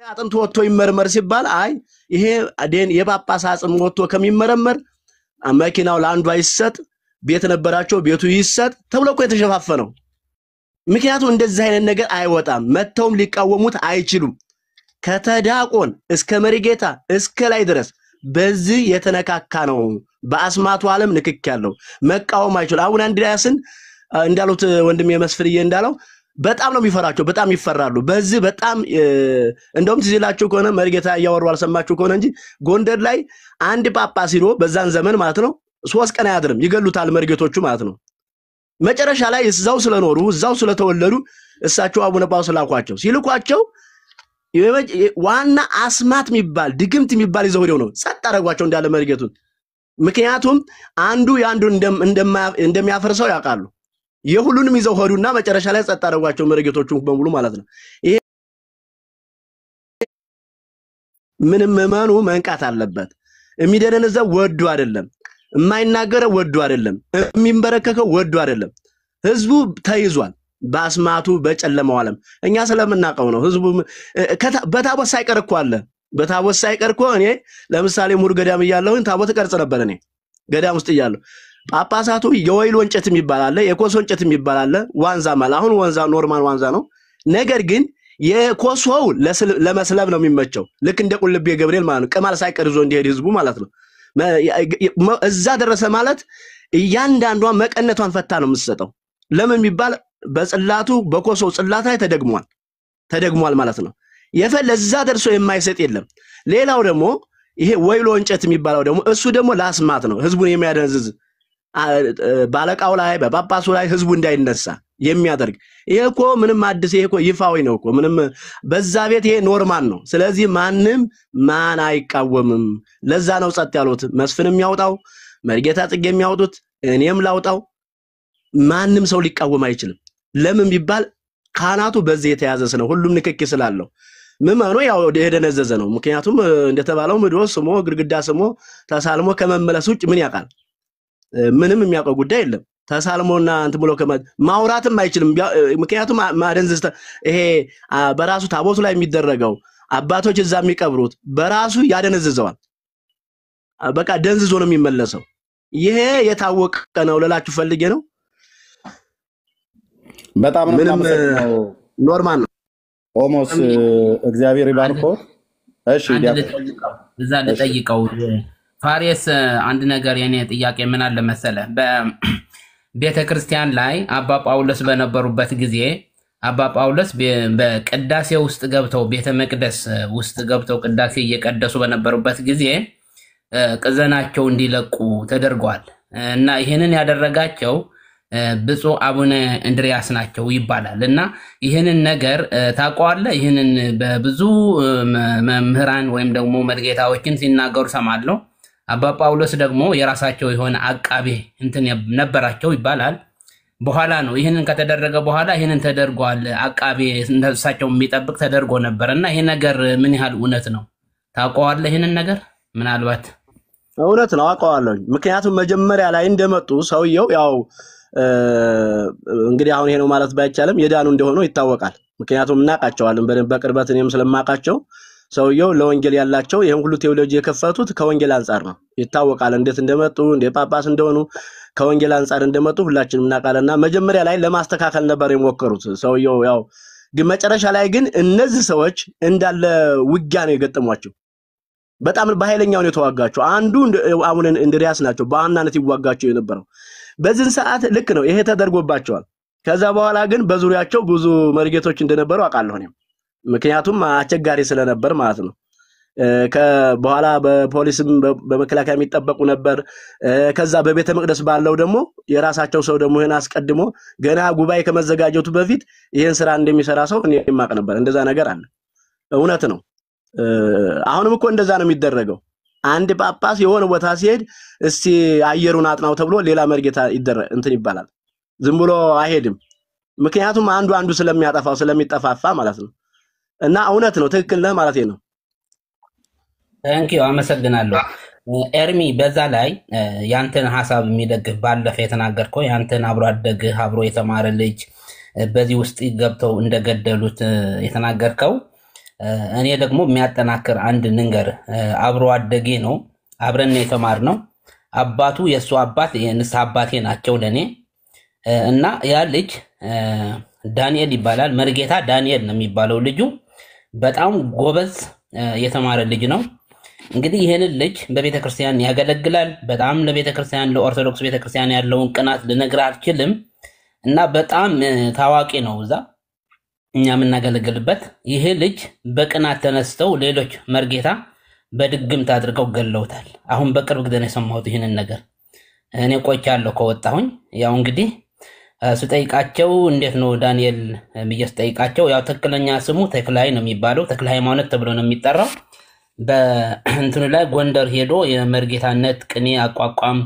አጥንት ወጥቶ ይመርመር ሲባል አይ ይሄ አዴን የጳጳስ አጽም ወጥቶ ከሚመረመር መኪናው ለአንዱ አይሰጥ ቤት ነበራቸው ቤቱ ይሰጥ ተብሎ እኮ የተሸፋፈነው ምክንያቱም እንደዚህ አይነት ነገር አይወጣም መተውም ሊቃወሙት አይችሉም ከተዳቆን እስከ መሪጌታ እስከ ላይ ድረስ በዚህ የተነካካ ነው በአስማቱ ዓለም ንክክ ያለው መቃወም አይችሉ አሁን አንድሪያስን እንዳሉት ወንድም የመስፍርዬ እንዳለው በጣም ነው የሚፈራቸው በጣም ይፈራሉ በዚህ በጣም እንደውም ትዝላችሁ ከሆነ መሪጌታ ያወሩ አልሰማችሁ ከሆነ እንጂ ጎንደር ላይ አንድ ጳጳስ ሂዶ በዛን ዘመን ማለት ነው 3 ቀን ያድርም ይገሉታል መርጌቶቹ ማለት ነው መጨረሻ ላይ እዛው ስለኖሩ እዛው ስለተወለዱ እሳቸው አቡነ ጳውሎስ ላኳቸው ሲልኳቸው ዋና አስማት የሚባል ድግምት የሚባል ይዘው ሄደው ነው ጸጥ አረጋቸው እንዳለ መርጌቱን ምክንያቱም አንዱ ያንዱ እንደሚያፈርሰው ያውቃሉ የሁሉንም ይዘው ሄዱና መጨረሻ ላይ ጸጥ አረጋቸው መርጌቶቹ በሙሉ ማለት ነው ይሄ ምንም መመኑ መንቃት አለበት የሚደነዘው ወዱ አይደለም የማይናገረው ወዱ አይደለም የሚንበረከከው ወዱ አይደለም ህዝቡ ተይዟል በአስማቱ በጨለማው ዓለም እኛ ስለምናቀው ነው ህዝቡ በታቦት ሳይቀርኮ አለ በታቦት ሳይቀርኮ እኔ ለምሳሌ ሙር ገዳም ይያለሁን ታቦት ቀርጽ ነበር እኔ ገዳም ውስጥ ይያለሁ ጳጳሳቱ የወይል ወንጨት የሚባል አለ የኮስ ወንጨት የሚባል አለ ዋንዛ ማለት አሁን ዋንዛ ኖርማል ዋንዛ ነው ነገር ግን የኮስው ለመስለብ ነው የሚመቸው ልክ እንደ ቁልቤ ገብርኤል ማለት ነው ቀማል ሳይቀርዞ እንዲሄድ ህዝቡ ማለት ነው እዛ ደረሰ ማለት እያንዳንዷ መቀነቷን ፈታ ነው የምትሰጠው ለምን የሚባል በጽላቱ በኮሶው ጽላታ ተደግሟል ማለት ነው የፈለዛ ደርሶ የማይሰጥ የለም ሌላው ደግሞ ይሄ ወይሎ እንጨት የሚባለው ደግሞ እሱ ደግሞ ላስማት ነው ህዝቡን የሚያደንዝዝ ባለቃው ላይ በጳጳሱ ላይ ህዝቡ እንዳይነሳ የሚያደርግ ይሄ እኮ ምንም አዲስ ይሄ እኮ ይፋዊ ነው እኮ ምንም በዛ ቤት ይሄ ኖርማል ነው ስለዚህ ማን አይቃወምም ለዛ ነው ጸጥ ያሉት መስፍንም ያውጣው መርጌታ ጽጌ የሚያውጡት እኔም ላውጣው ማንም ሰው ሊቃወም አይችልም ለምን ቢባል ካናቱ በዚህ የተያዘ ነው ሁሉም ንክክ ስላለው ምማኑ ያው የደነዘዘ ነው ምክንያቱም እንደተባለው ምድሮ ስሞ ግርግዳ ስሞ ተሳልሞ ከመመለስ ውጭ ምን ያቃል ምንም የሚያውቀው ጉዳይ የለም ተሳልሞና አንተ ብሎ ማውራትም አይችልም ምክንያቱም ማደንዝዝ ይሄ በራሱ ታቦቱ ላይ የሚደረገው አባቶች እዛ የሚቀብሩት በራሱ ያደነዝዘዋል በቃ ደንዝዞ ነው የሚመለሰው ይሄ የታወቀ ነው ለላችሁ ፈልጌ ነው በጣም ነው ኖርማል ነው ኦሞስ እግዚአብሔር ይባርኮ እሺ እዛ ለጠይቀው ፋሪስ አንድ ነገር የኔ ጥያቄ ምን አለ መሰለ በቤተክርስቲያን ላይ አባ ጳውሎስ በነበሩበት ጊዜ አባ ጳውሎስ በቅዳሴ ውስጥ ገብተው ቤተ መቅደስ ውስጥ ገብተው ቅዳሴ እየቀደሱ በነበሩበት ጊዜ ቅዘናቸው እንዲለቁ ተደርጓል እና ይሄንን ያደረጋቸው ብፁዕ አቡነ እንድሪያስ ናቸው ይባላል እና ይሄንን ነገር ታቋለ ይሄንን በብዙ መምህራን ወይም ደግሞ መርጌታዎችን ሲናገሩ ሰማለው አባ ጳውሎስ ደግሞ የራሳቸው የሆነ አቃቤ እንትን ነበራቸው ይባላል በኋላ ነው ይሄንን ከተደረገ በኋላ ይሄንን ተደርጓል አቃቤ እንደሳቸው የሚጠብቅ ተደርጎ ነበርና ይሄ ነገር ምን ያህል እውነት ነው ታቋለ ይሄንን ነገር ምናልባት እውነት ነው አቋዋለሁ ምክንያቱም መጀመሪያ ላይ እንደመጡ ሰውየው ያው እንግዲህ አሁን ይሄ ነው ማለት ባይቻለም የዳኑ እንደሆነ ይታወቃል ምክንያቱም እናቃቸዋለን በቅርበት እኔም ስለማቃቸው ሰውየው ለወንጌል ያላቸው ይሄን ሁሉ ቴዎሎጂ የከፈቱት ከወንጌል አንፃር ነው ይታወቃል እንዴት እንደመጡ እንደ ጳጳስ እንደሆኑ ከወንጌል አንፃር እንደመጡ ሁላችንም እናቃለና መጀመሪያ ላይ ለማስተካከል ነበር የሞከሩት ሰውየው ያው ግን መጨረሻ ላይ ግን እነዚህ ሰዎች እንዳለ ውጊያ ነው የገጠሟቸው በጣም በኃይለኛው ነው የተዋጋቸው አንዱ አቡነ እንድሪያስ ናቸው በአናነት ይዋጋቸው የነበረው በዚህ ሰዓት ልክ ነው ይሄ ተደርጎባቸዋል ከዛ በኋላ ግን በዙሪያቸው ብዙ መርጌቶች እንደነበሩ አቃለሁ ነው ምክንያቱም አቸጋሪ ስለነበር ማለት ነው ከበኋላ በፖሊስም በመከላከያ የሚጠበቁ ነበር ከዛ በቤተ መቅደስ ባለው ደግሞ የራሳቸው ሰው ደግሞ ይሄን አስቀድሞ ገና ጉባኤ ከመዘጋጀቱ በፊት ይሄን ስራ እንደሚሰራ ሰው እኔ ማቅ ነበር እንደዛ ነገር አለ እውነት ነው አሁንም እኮ እንደዛ ነው የሚደረገው አንድ ጳጳስ የሆነ ቦታ ሲሄድ እስቲ አየሩን አጥናው ተብሎ ሌላ መርጌታ እንትን ይባላል ዝም ብሎ አይሄድም ምክንያቱም አንዱ ስለሚያጠፋው ስለሚጠፋፋ ማለት ነው እና እውነት ነው ትክክል ነው ማለት ነው ታንኪዩ አመሰግናለሁ ኤርሚ በዛ ላይ ያንተን ሐሳብ የሚደግፍ ባለፈ የተናገርከው ያንተን አብሮ አደግህ አብሮ የተማረ ልጅ በዚህ ውስጥ ገብተው እንደገደሉት የተናገርከው እኔ ደግሞ የሚያጠናክር አንድ ንገር አብሮ አደጌ ነው አብረን የተማርነው አባቱ የሱ አባት የንስ አባቴ ናቸው ለኔ እና ያ ልጅ ዳንኤል ይባላል መርጌታ ዳንኤል ነው የሚባለው ልጁ በጣም ጎበዝ የተማረ ልጅ ነው እንግዲህ ይሄንን ልጅ በቤተክርስቲያን ያገለግላል በጣም ለቤተክርስቲያን ለኦርቶዶክስ ቤተክርስቲያን ያለውን ቅናት ልነግር አልችልም እና በጣም ታዋቂ ነው እዛ እኛ የምናገለግልበት ይሄ ልጅ በቅናት ተነስተው ሌሎች መርጌታ በድግምት አድርገው ገለውታል አሁን በቅርብ ጊዜ ነው የሰማሁት ይሄንን ነገር እኔ ቆይቻለሁ ከወጣሁኝ ያው እንግዲህ ስጠይቃቸው እንዴት ነው ዳንኤል ብዬስ ጠይቃቸው ያው ተክለኛ ስሙ ተክላይ ነው የሚባለው ተክለ ሃይማኖት ተብሎ ነው የሚጠራው በእንትኑ ላይ ጎንደር ሄዶ የመርጌታነት ቅኔ አቋቋም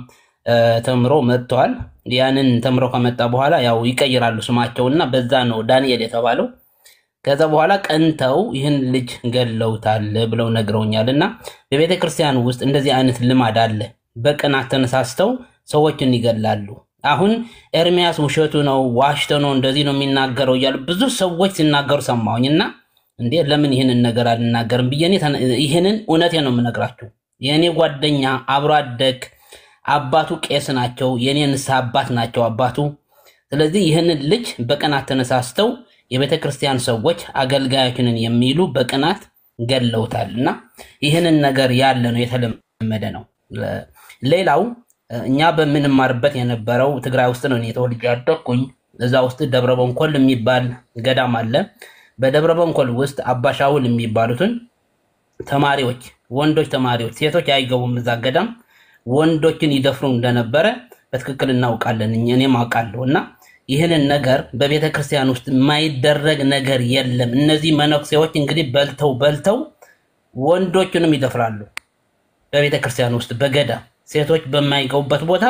ተምሮ መጥቷል ያንን ተምሮ ከመጣ በኋላ ያው ይቀይራሉ ስማቸውና በዛ ነው ዳንኤል የተባለው ከዛ በኋላ ቀንተው ይህን ልጅ ገለውታል ብለው ነግረውኛልና በቤተክርስቲያን ውስጥ እንደዚህ አይነት ልማድ አለ በቅናት ተነሳስተው ሰዎችን ይገላሉ አሁን ኤርሚያስ ውሸቱ ነው ዋሽቶ ነው እንደዚህ ነው የሚናገረው ይላል ብዙ ሰዎች ሲናገሩ ሰማውኝና እንዴ ለምን ይሄንን ነገር አልናገርም ብየኔ ይሄንን እውነቴ ነው የምነግራችሁ የኔ ጓደኛ አብሮ አደግ አባቱ ቄስ ናቸው የኔንስ አባት ናቸው አባቱ ስለዚህ ይሄንን ልጅ በቅናት ተነሳስተው የቤተክርስቲያን ሰዎች አገልጋዮችን የሚሉ በቅናት ገለውታልና ይሄንን ነገር ያለ ነው የተለመደ ነው ሌላው እኛ በምንማርበት የነበረው ትግራይ ውስጥ ነው ተወልጄ ያደኩኝ እዛ ውስጥ ደብረ በንኮል የሚባል ገዳም አለ በደብረ በንኮል ውስጥ አባሻውል የሚባሉትን ተማሪዎች ወንዶች ተማሪዎች ሴቶች አይገቡም እዛ ገዳም ወንዶችን ይደፍሩ እንደነበረ በትክክል እናውቃለን እኔም አውቃለሁና ይሄንን ነገር በቤተክርስቲያን ውስጥ የማይደረግ ነገር የለም እነዚህ መነኩሴዎች እንግዲህ በልተው ወንዶችንም ይደፍራሉ በቤተክርስቲያን ውስጥ በገዳም ሴቶች በማይገቡበት ቦታ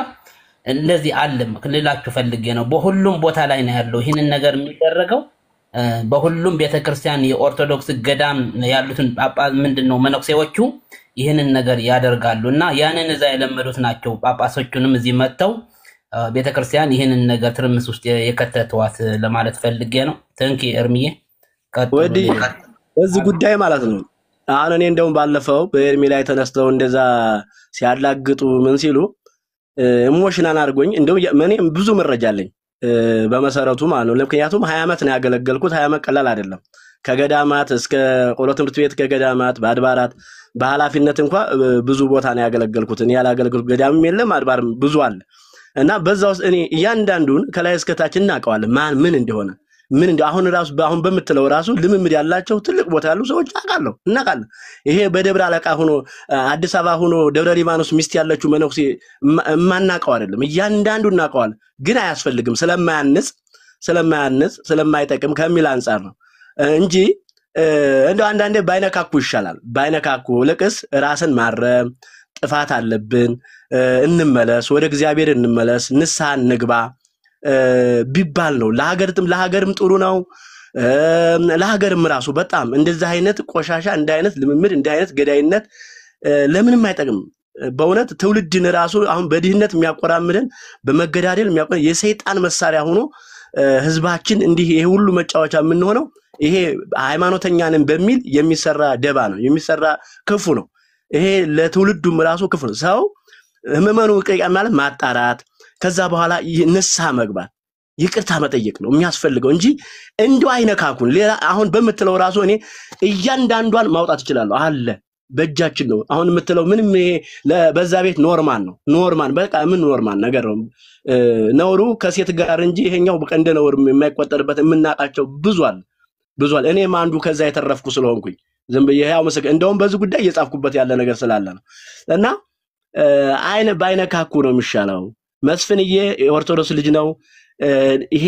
እንደዚህ አለ ክልላችሁ ፈልጌ ነው በሁሉም ቦታ ላይ ነው ያለው ይሄንን ነገር የሚደረገው በሁሉም ቤተክርስቲያን የኦርቶዶክስ ገዳም ያሉትን ጳጳስ ምንድነው መነኩሴዎቹ ይሄንን ነገር ያደርጋሉና ያንን እዛ የለመዱት ናቸው ጳጳሶቹንም እዚህ መተው ቤተክርስቲያን ይሄንን ነገር ትርምስ ውስጥ የከተተዋት ለማለት ፈልጌ ነው ተንኪ እርሚዬ ወዲ እዚህ ጉዳይ ማለት ነው አሁን እኔ እንደውም ባለፈው በኤርሚ ላይ ተነስተው እንደዛ ሲያላግጡ ምን ሲሉ ኢሞሽናል አድርጎኝ እንደውም እኔ ብዙ መረጃ አለኝ በመሰረቱ ማለት ነው ለምክንያቱም 20 ዓመት ነው ያገለገልኩት 20 ዓመት ቀላል አይደለም ከገዳማት እስከ ቆሎ ትምህርት ቤት ከገዳማት በአድባራት በኃላፊነት እንኳን ብዙ ቦታ ነው ያገለገልኩት እኔ ያላገለገልኩት ገዳምም የለም አድባርም ብዙ አለ እና በዛው እኔ እያንዳንዱን ከላይ እስከ ታች እናቀዋለን ማን ምን እንደሆነ ምን እንደ አሁን ራሱ አሁን በመትለው ራሱ ልምምድ ያላቸው ትልቅ ቦታ ያሉ ሰዎች አቃለው እናቃለን ይሄ በደብረ አለቃ ሆኖ አዲስ አበባ ሆኖ ደብረ ሊባኖስ ሚስት ያለችው መነኩሴ ማናቀው አይደለም እያንዳንዱ እናቀዋል ግን አያስፈልግም ስለማይጠቅም ከሚል አንፃር ነው እንጂ እንደው አንዳንዴ ባይነካኩ ይሻላል ባይነካኩ ለቅስ ራስን ማረም ጥፋት አለብን እንመለስ ወደ እግዚአብሔር እንመለስ ንስሐ እንግባ ቢባል ነው ለሀገርም ጥሩ ነው ለሀገርም ራሱ በጣም እንደዚህ አይነት ቆሻሻ እንደ አይነት ልምምድ እንደ አይነት ገዳይነት ለምንም አይጠቅም በእውነት ትውልድን ራሱ አሁን በድህነት የሚያቆራምደን በመገዳደል የሚያቆራ የሰይጣን መሳሪያ ሆኖ ህዝባችን እንዲህ ይሄ ሁሉ መጫወቻ ምን ሆነው ይሄ ሃይማኖተኛንን በሚል የሚሰራ ደባ ነው የሚሰራ ክፉ ነው ይሄ ለትውልዱም ራሱ ክፉ ነው ሰው ህመመኑ ማለት ማጣራት ከዛ በኋላ ንስሐ መግባት ይቅርታ መጠየቅ ነው የሚያስፈልገው እንጂ እንደው አይነካኩን ሌላ አሁን በመትለው ራሱ እኔ እያንዳንዷን ማውጣት ይችላል አለ በእጃችን ነው አሁን የምትለው ምንም ይሄ በዛ ቤት ኖርማል በቃ ምን ኖርማል ነገር ነው ነውሩ ከሴት ጋር እንጂ ይሄኛው በቀንደ ነውር የማይቆጠርበት የምናቃቸው ብዙ አለ እኔም አንዱ ከዛ የተረፍኩ ስለሆንኩኝ ዝም በየያው መስክ እንደውም በዚህ ጉዳይ እየጻፍኩበት ያለ ነገር ስላለ ነው እና ባይነካኩ ነው የሚሻለው መስፍንዬ የኦርቶዶክስ ልጅ ነው ይሄ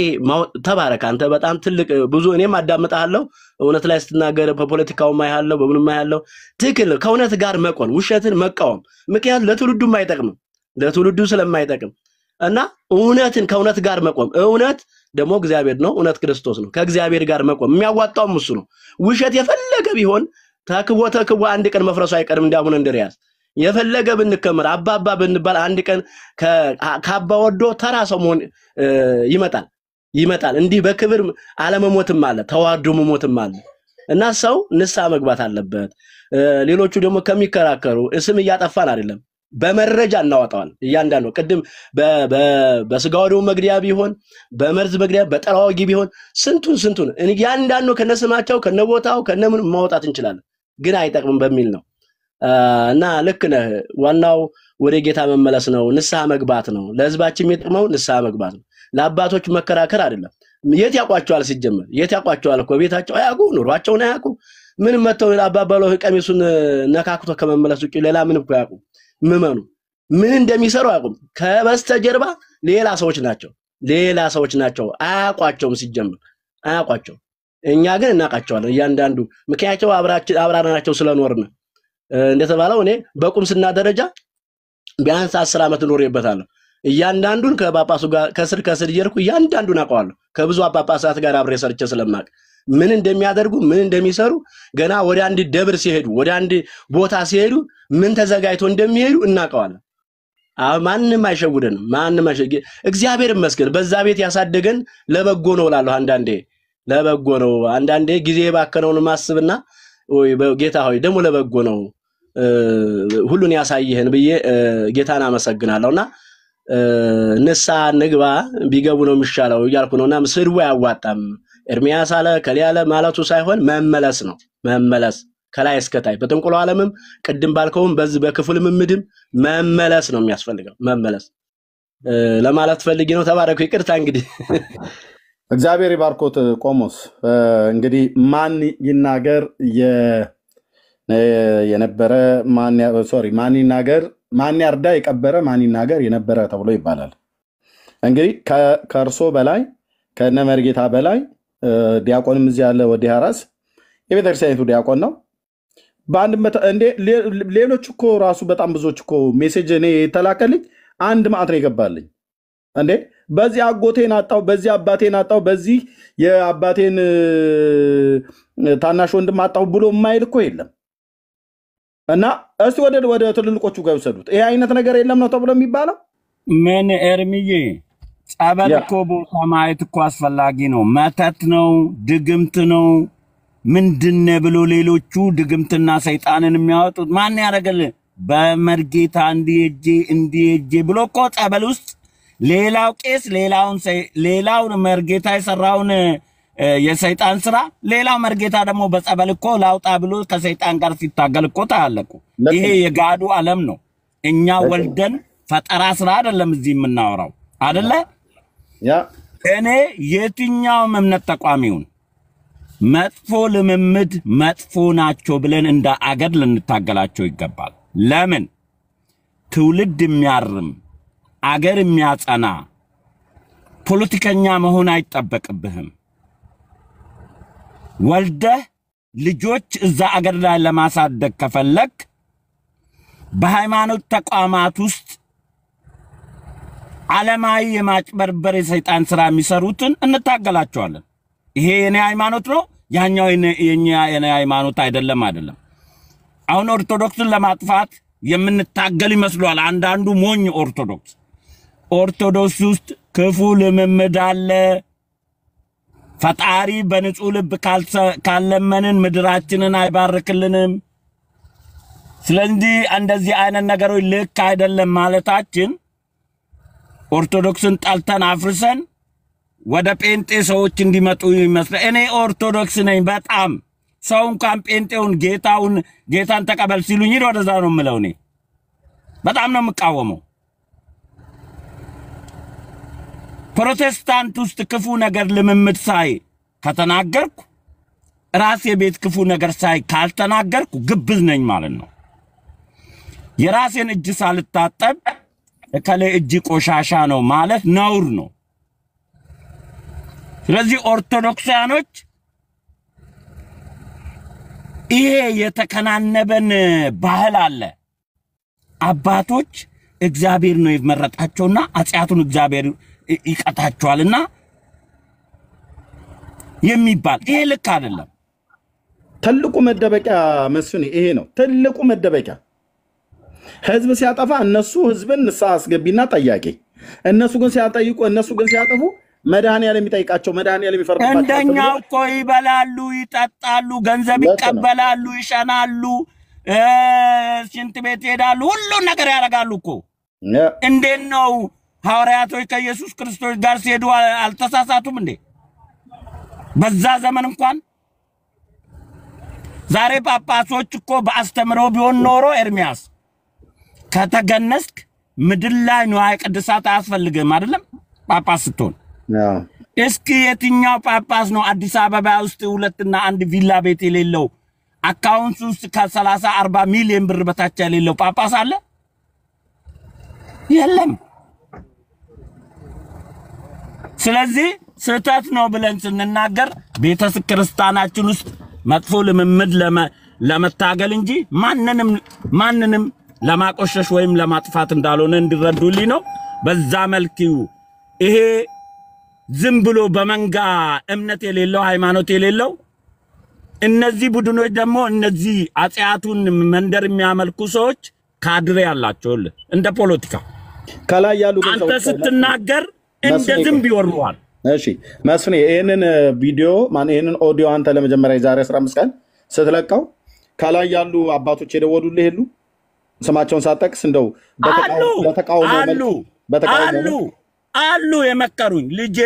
ተባረክ አንተ በጣም ትልቅ ብዙ እኔም አዳምጣለሁ እውነት ላይ ስትናገር በፖለቲካው ማይሃለው በምንም ማይሃለው ትክክል ከእውነት ጋር መቆም ውሸትን መቃወም ምክንያቱም ለትውልዱ ማይጠቅም ለትውልዱ ስለማይጠቅም እና እውነትን ከእውነት ጋር መቆም እውነት ደግሞ እግዚአብሔር ነው እውነት ክርስቶስ ነው ከእግዚአብሔር ጋር መቆም የሚያዋጣው እሱ ነው ውሸት የፈለገ ቢሆን ተክቦ አንድ ቀን መፍረሱ አይቀርም እንዳሁን እንደሪያስ የፈለገ ብንከመር አባባ ብንባል አንድ ቀን ካባ ወዶ ተራ ሰው መሆን ይመጣል እንዲህ በክብር ዓለም ሞትም አለ ተዋርዶ ሞትም አለ እና ሰው ንስሐ መግባት አለበት። ሌሎቹ ደግሞ ከሚከራከሩ እስም እያጠፋን አይደለም፣ በመረጃ እናወጣዋል። እያንዳንዱ ቅድም በስጋው ደግሞ መግደያ ቢሆን በመርዝ መግደያ በጠራዋጊ ቢሆን ስንቱን እያንዳንዱ ከነስማቸው ከነቦታው ከነምን ማውጣት እንችላለን፣ ግን አይጠቅምም በሚል ነው። እና ልክ ነህ። ዋናው ወደ ጌታ መመለስ ነው፣ ንስሐ መግባት ነው። ለህዝባችን የሚጠቅመው ንስሐ መግባት ነው። ለአባቶች መከራከር አይደለም። የት ያቋቸዋል? ሲጀመር የት ያቋቸዋል እኮ ቤታቸው አያውቁ፣ ኑሯቸውን አያውቁ። ምንም መተው አባባለው ቀሚሱን ነካክቶ ከመመለስ ውጪ ሌላ ምንም እኮ አያውቁ። ምመኑ ምን እንደሚሰሩ አያውቁም። ከበስተጀርባ ሌላ ሰዎች ናቸው። አያውቋቸውም፣ ሲጀመር አያውቋቸው። እኛ ግን እናውቃቸዋለን እያንዳንዱ፣ ምክንያቱም አብራናቸው ስለኖርን። እንደተባለው እኔ በቁምስና ደረጃ ቢያንስ 10 ዓመት ኖሬበታለሁ። እያንዳንዱን ከጳጳሱ ጋር ከስር እየርኩ እያንዳንዱን አውቀዋለሁ። ከብዙ ጳጳሳት ጋር አብሬ ሰርቼ ስለማቅ ምን እንደሚያደርጉ ምን እንደሚሰሩ ገና ወደ አንድ ደብር ሲሄዱ ወደ አንድ ቦታ ሲሄዱ ምን ተዘጋጅቶ እንደሚሄዱ እናውቀዋለን። ማንንም አይሸውደንም። እግዚአብሔር ይመስገን በዛ ቤት ያሳደገን ለበጎ ነው እላለሁ። አንዳንዴ ለበጎ ነው። አንዳንዴ ጊዜ ባከነውን ማስብና ወይ ጌታ ሆይ ደግሞ ለበጎ ነው ሁሉን ያሳየህን ብዬ ጌታን አመሰግናለሁና ንስሐ ንግባ ቢገቡ ነው የሚሻለው እያልኩ ነውና ስድቡ አያዋጣም። ኤርሚያስ አለ ከሊያለ ማለቱ ሳይሆን መመለስ ነው። መመለስ ከላይ እስከታይ በጥንቁሎ ዓለምም ቅድም ባልከውም በዚህ በክፉል ምምድም መመለስ ነው የሚያስፈልገው። መመለስ ለማለት ፈልጌ ነው። ተባረኩ። ይቅርታ እንግዲህ እግዚአብሔር ይባርኮት። ቆሞስ እንግዲህ ማን ይናገር የነበረ ማን ይናገር ማን ያርዳ የቀበረ ማን ይናገር የነበረ ተብሎ ይባላል። እንግዲህ ከእርሶ በላይ ከነ መርጌታ በላይ ዲያቆንም እዚህ ያለ ወዲ ሐራስ የቤተክርስቲያኒቱ ዲያቆን ነው። ሌሎች እኮ ራሱ በጣም ብዙዎች እኮ ሜሴጅ እኔ የተላከልኝ አንድ ማዕት ነው የገባልኝ። እንዴ በዚህ አጎቴን አጣው፣ በዚህ አባቴን አጣው፣ በዚህ የአባቴን ታናሽ ወንድም አጣው ብሎ የማይል እኮ የለም። እና እስቲ ወደ ትልልቆቹ ጋር ይወሰዱት። ይሄ አይነት ነገር የለም ነው ተብሎ የሚባለው ምን ኤርሚዬ ጸበል እኮ ቦታ ማየት እኮ አስፈላጊ ነው። መተት ነው፣ ድግምት ነው፣ ምንድነ ብሎ ሌሎቹ ድግምትና ሰይጣንን የሚያወጡት ማን ያደርጋል? በመርጌታ እንዲጄ ብሎ እኮ ጸበል ውስጥ ሌላው ቄስ ሌላውን መርጌታ የሰራውን የሰይጣን ስራ ሌላው መርጌታ ደግሞ በጸበል እኮ ላውጣ ብሎ ከሰይጣን ጋር ሲታገል እኮ ታያለቁ። ይሄ የጋዱ ዓለም ነው። እኛ ወልደን ፈጠራ ስራ አይደለም እዚህ የምናወራው አይደለ? እኔ የትኛውም እምነት ተቋሚውን መጥፎ ልምምድ መጥፎ ናቸው ብለን እንደ አገር ልንታገላቸው ይገባል። ለምን ትውልድ የሚያርም አገር የሚያጸና ፖለቲከኛ መሆን አይጠበቅብህም። ወልደህ ልጆች እዛ አገር ላይ ለማሳደግ ከፈለክ በሃይማኖት ተቋማት ውስጥ ዓለማዊ የማጭበርበር የሰይጣን ስራ የሚሰሩትን እንታገላቸዋለን። ይሄ የኔ ሃይማኖት ነው፣ ያኛው የኛ ሃይማኖት አይደለም። አሁን ኦርቶዶክስን ለማጥፋት የምንታገል ይመስላል አንዳንዱ ሞኝ ኦርቶዶክስ ውስጥ ክፉ ልምምድ አለ። ፈጣሪ በንጹህ ልብ ካለመንን ምድራችንን አይባርክልንም። ስለዚህ እንደዚህ አይነት ነገሮች ልክ አይደለም ማለታችን ኦርቶዶክስን ጠልተን አፍርሰን ወደ ጴንጤ ሰዎች እንዲመጡ ይመስላል። እኔ ኦርቶዶክስ ነኝ በጣም ሰው እንኳን ጴንጤውን ጌታን ተቀበል ሲሉኝ ወደዛ ነው የምለው። እኔ በጣም ነው የምቃወመው። ፕሮቴስታንት ውስጥ ክፉ ነገር ልምምድ ሳይ ከተናገርኩ ራሴ ቤት ክፉ ነገር ሳይ ካልተናገርኩ ግብዝ ነኝ ማለት ነው። የራሴን እጅ ሳልታጠብ ከለ እጅ ቆሻሻ ነው ማለት ነውር ነው። ስለዚህ ኦርቶዶክሳኖች ይሄ የተከናነበን ባህል አለ። አባቶች እግዚአብሔር ነው የመረጣቸውና አጽያቱን እግዚአብሔር ይቀጣቸዋልና የሚባል ይሄ ልክ አይደለም። ትልቁ መደበቂያ መስፍን ይሄ ነው። ትልቁ መደበቂያ ህዝብ ሲያጠፋ እነሱ ህዝብን ንስሐ አስገቢና ጠያቂ፣ እነሱ ግን ሲያጠፉ መድኃኒዓለም የሚጠይቃቸው መድኃኒዓለም የሚፈርድባቸው እንደኛው እኮ ይበላሉ ይጠጣሉ ገንዘብ ይቀበላሉ ይሸናሉ ሽንት ቤት ይሄዳሉ ሁሉ ነገር ያደርጋሉ እኮ እንዴት ነው ሐዋርያቶች ከኢየሱስ ክርስቶስ ጋር ሲሄዱ አልተሳሳቱም እንዴ በዛ ዘመን እንኳን ዛሬ ጳጳሶች እኮ በአስተምረው ቢሆን ኖሮ ኤርሚያስ ከተገነስክ ምድር ላይ ነው ቅድሳት አያስፈልግም አይደለም ጳጳስ ስትሆን እስኪ የትኛው ጳጳስ ነው አዲስ አበባ ውስጥ 2 እና 1 ቪላ ቤት የሌለው አካውንት ውስጥ ከ30 40 ሚሊዮን ብር በታች የሌለው ጳጳስ አለ የለም ስለዚህ ስህተት ነው ብለን ስንናገር ቤተ ክርስቲያናችን ውስጥ መጥፎ ልምምድ ለመታገል እንጂ ማንንም ለማቆሸሽ ወይም ለማጥፋት እንዳልሆነ እንዲረዱልኝ ነው በዛ መልኩ ይሄ ዝም ብሎ በመንጋ እምነት የሌለው ሃይማኖት የሌለው እነዚህ ቡድኖች ደግሞ እነዚህ አጽያቱን መንደር የሚያመልኩ ሰዎች ካድሬ ያላቸው እንደ ፖለቲካ ከላይ ያሉ አንተ ስትናገር እንደ ዝም ቢወርዋል እሺ መስፍኔ ይሄንን ቪዲዮ ማን ይሄንን ኦዲዮ አንተ ለመጀመሪያ ዛሬ 15 ቀን ስትለቀው ከላይ ያሉ አባቶች የደወሉልህ ይሄሉ ስማቸውን ሳጠቅስ እንደው አሉ የመከሩኝ ልጄ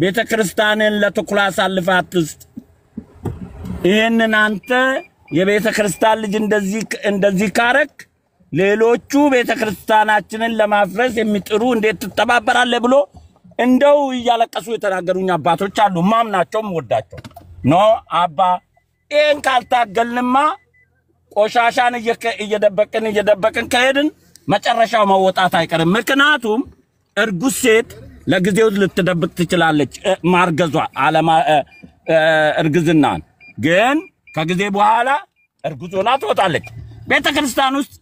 ቤተክርስቲያንን ለተኩላ አሳልፋት ውስጥ ይሄንን አንተ የቤተክርስቲያን ልጅ እንደዚህ ካረክ ሌሎቹ ቤተክርስቲያናችንን ለማፍረስ የሚጥሩ እንዴት ተተባበራለህ ብሎ እንደው ያለቀሱ የተናገሩኝ አባቶች አሉ ማምናቸውም ወዳቸው ኖ አባ ኤን ካልታገልንማ ቆሻሻን እየደበቅን ከሄድን መጨረሻው መወጣት አይቀርም ምክንያቱም እርጉዝ ሴት ለጊዜው ልትደብቅ ትችላለች ማርገዟ አለማ እርግዝናን ግን ከጊዜ በኋላ እርጉዝ ሆና ትወጣለች ቤተክርስቲያን ውስጥ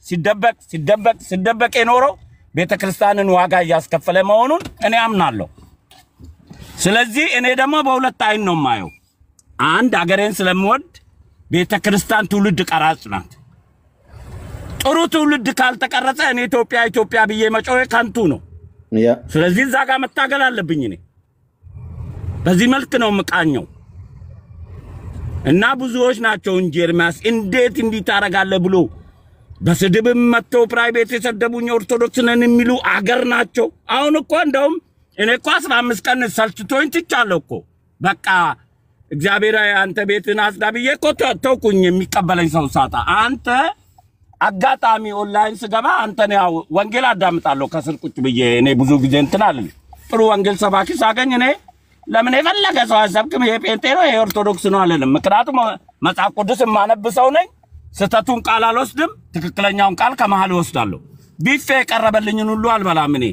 ሲደበቅ የኖረው ቤተክርስቲያንን ዋጋ ያስከፈለ መሆኑን እኔ አምናለሁ ስለዚህ እኔ ደግሞ በሁለት አይን ነው ማየው አንድ አገሬን ስለምወድ ቤተክርስቲያን ትውልድ ቀራጽ ናት ጥሩ ትውልድ ካልተቀረጸ እኔ ኢትዮጵያ ብዬ መጮህ ከንቱ ነው ስለዚህ ዛጋ መታገል አለብኝ እኔ በዚህ መልክ ነው መቃኘው እና ብዙዎች ናቸው እንጂ ኤርሚያስ እንዴት እንዲታረጋለ ብሎ በስድብም መጥተው ፕራይቬት የሰደቡኝ ኦርቶዶክስ ነን የሚሉ አገር ናቸው አሁን እኮ እንደውም እኔ እኮ 15 ቀን ሰልችቶኝ ትቻለሁ እኮ በቃ እግዚአብሔር አንተ ቤትን አስዳብዬ እኮ ተውኩኝ የሚቀበለኝ ሰው ሳጣ አንተ አጋጣሚ ኦንላይን ስገባ አንተ ነው ወንጌል አዳምጣለሁ ከስር ቁጭ ብዬ እኔ ብዙ ጊዜ እንትን አለኝ ጥሩ ወንጌል ሰባኪ ሳገኝ እኔ ለምን የፈለገ ሰው አሰብክም ይሄ ጴንጤ ነው ይሄ ኦርቶዶክስ ነው አለንም ምክንያቱም መጽሐፍ ቅዱስ ማነብሰው ነኝ ስተቱን ቃል አልወስድም ትክክለኛውን ቃል ከመሃል ወስዳለሁ ቢፌ ቀረበልኝን ሁሉ አልበላም እኔ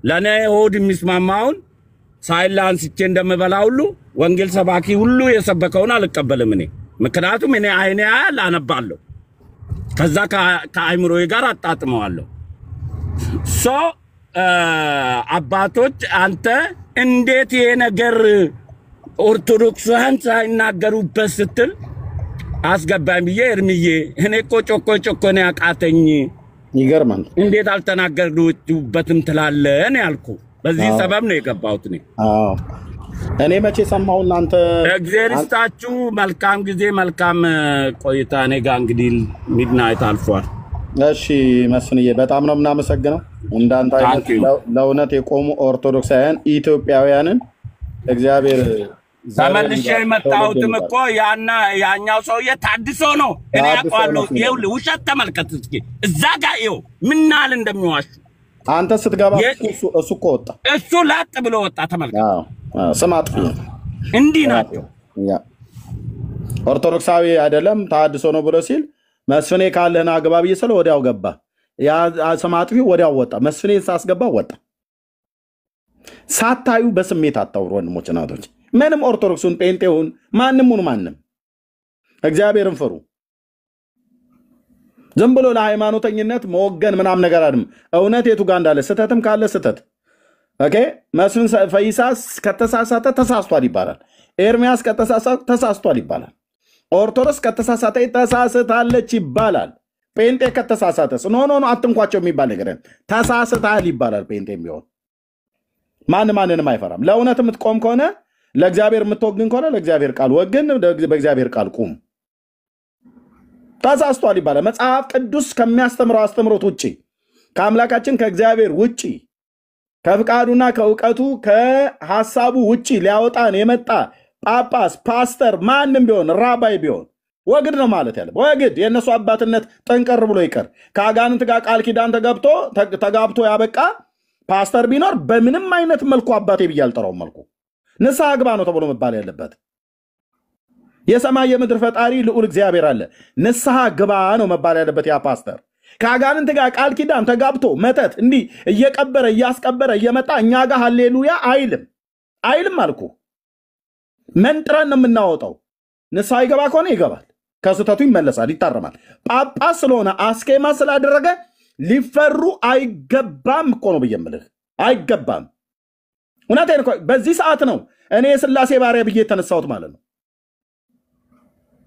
ለኔ ሆድ የሚስማማውን ሳይላንስቼ እንደምበላ ሁሉ ወንጌል ሰባኪ ሁሉ የሰበከውን አልቀበልም እኔ ምክንያቱም እኔ አይኔ ያል አነባለሁ ከዛ ከአይምሮዬ ጋር አጣጥመዋለሁ ሶ አባቶች አንተ እንዴት ይሄ ነገር ኦርቶዶክሳን ሳይናገሩበት ስትል አስገባኝ ብዬ እርምዬ እኔ እኮ ጮኮ ነው ያቃተኝ ይገርማል እንዴት አልተናገሩበትም ትላለህ እኔ ያልኩ በዚህ ሰበብ ነው የገባሁት እኔ መቼ ሰማሁና አንተ እግዚአብሔር ይስጣችሁ መልካም ጊዜ መልካም ቆይታ እኔ ጋር እንግዲህ ሚድናይት አልፏል እሺ መስፍንዬ በጣም ነው እናመሰግነው እንዳንተ አይነት ለእውነት የቆሙ ኦርቶዶክሳውያን ኢትዮጵያውያንን እግዚአብሔር ተመልሼ መጣሁትም እኮ ያኛው ሰውዬ ታድሶ ነው እኔ አውቃለሁ ይኸውልህ ውሸት ተመልከት እስኪ እዛ ጋር ይኸው ምናል እንደሚዋሹ አንተ ስትገባ እሱ እኮ ወጣ እሱ ላጥ ብሎ ወጣ ተመልከት ስማጥ እንዲህ ናቸው ኦርቶዶክሳዊ አይደለም ታድሶ ነው ብሎ ሲል መስፍኔ ካለህና አግባብ ይሰለ ወዲያው ገባ ያ ስማጥፊው ወዲያው ወጣ መስፍኔን ሳስገባ ወጣ ሳታዩ በስሜት አታውሩ ወንድሞች እናቶች ምንም ኦርቶዶክሱን ጴንጤውን ማንም እግዚአብሔርን ፍሩ ዝም ብሎ ለሃይማኖተኝነት መወገን ምናም ነገር አይደለም እውነት የቱ ጋር እንዳለ ስተትም ካለ ስተት ኦኬ መስፍን ፈይሳስ ከተሳሳተ ተሳስቷል ይባላል ኤርሚያስ ከተሳሳተ ተሳስቷል ይባላል ኦርቶዶክስ ከተሳሳተ ተሳስታለች ይባላል ጴንጤ ከተሳሳተስ ኖ አትንኳቸው የሚባል ነገር ተሳስታል ይባላል ጴንጤም ቢሆን ማንንም አይፈራም። ለእውነት የምትቆም ከሆነ ለእግዚአብሔር የምትወግን ከሆነ ለእግዚአብሔር ቃል ወግን፣ በእግዚአብሔር ቃል ቁም። ተሳስቷል ይባላል። መጽሐፍ ቅዱስ ከሚያስተምረው አስተምሮት ውጪ ከአምላካችን ከእግዚአብሔር ውጪ ከፍቃዱና ከእውቀቱ ከሐሳቡ ውጪ ሊያወጣን የመጣ ጳጳስ፣ ፓስተር፣ ማንም ቢሆን ራባይ ቢሆን ወግድ ነው ማለት ያለ ወግድ። የእነሱ አባትነት ጠንቀር ብሎ ይቀር። ከአጋንንት ጋር ቃል ኪዳን ተጋብቶ ያበቃ ፓስተር ቢኖር በምንም አይነት መልኩ አባቴ ብዬ አልጠራውም። መልኩ ንስሐ ግባ ነው ተብሎ መባል ያለበት። የሰማይ የምድር ፈጣሪ ልዑል እግዚአብሔር አለ። ንስሐ ግባ ነው መባል ያለበት ያ ፓስተር። ከአጋንንት ጋር ቃል ኪዳን ተጋብቶ መተት እንዲህ እየቀበረ እያስቀበረ እየመጣ እኛ ጋር ሃሌሉያ አይልም አልኩ። መንጥረን ነው የምናወጣው። ንስሐ ይገባ ከሆነ ይገባል፣ ከስህተቱ ይመለሳል፣ ይታረማል። ጳጳስ ስለሆነ አስኬማ ስላደረገ ሊፈሩ አይገባም እኮ ነው ብዬ የምልህ። አይገባም። እውነቴን እኮ በዚህ ሰዓት ነው እኔ የሥላሴ ባሪያ ብዬ የተነሳሁት ማለት ነው።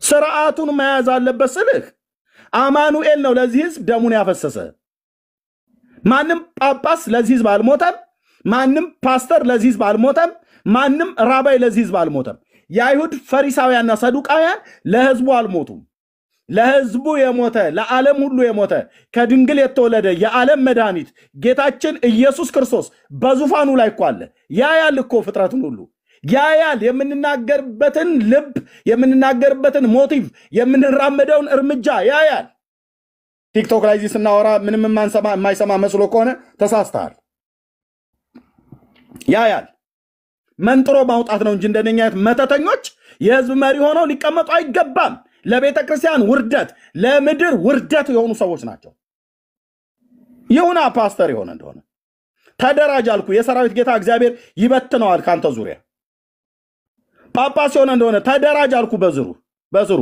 ስርዓቱን መያዝ አለበት ስልህ አማኑኤል ነው ለዚህ ህዝብ ደሙን ያፈሰሰ። ማንም ጳጳስ ለዚህ ህዝብ አልሞተም። ማንም ፓስተር ለዚህ ህዝብ አልሞተም። ማንም ራባይ ለዚህ ህዝብ አልሞተም። የአይሁድ ፈሪሳውያንና ሰዱቃውያን ለህዝቡ አልሞቱም። ለህዝቡ የሞተ ለዓለም ሁሉ የሞተ ከድንግል የተወለደ የዓለም መድኃኒት ጌታችን ኢየሱስ ክርስቶስ በዙፋኑ ላይ እኮ አለ። ያያል እኮ ፍጥረቱን ሁሉ ያያል። የምንናገርበትን ልብ፣ የምንናገርበትን ሞቲቭ፣ የምንራመደውን እርምጃ ያያል። ቲክቶክ ላይ እዚህ ስናወራ ምንም የማይሰማ መስሎ ከሆነ ተሳስተሃል። ያያል። መንጥሮ ማውጣት ነው እንጂ እንደነኛ አይነት መተተኞች የህዝብ መሪ ሆነው ሊቀመጡ አይገባም። ለቤተ ክርስቲያን ውርደት፣ ለምድር ውርደት የሆኑ ሰዎች ናቸው። ይሁና ፓስተር የሆነ እንደሆነ ተደራጅ አልኩ። የሰራዊት ጌታ እግዚአብሔር ይበትነዋል ካንተ ዙሪያ። ጳጳስ የሆነ እንደሆነ ተደራጅ አልኩ። በዝሩ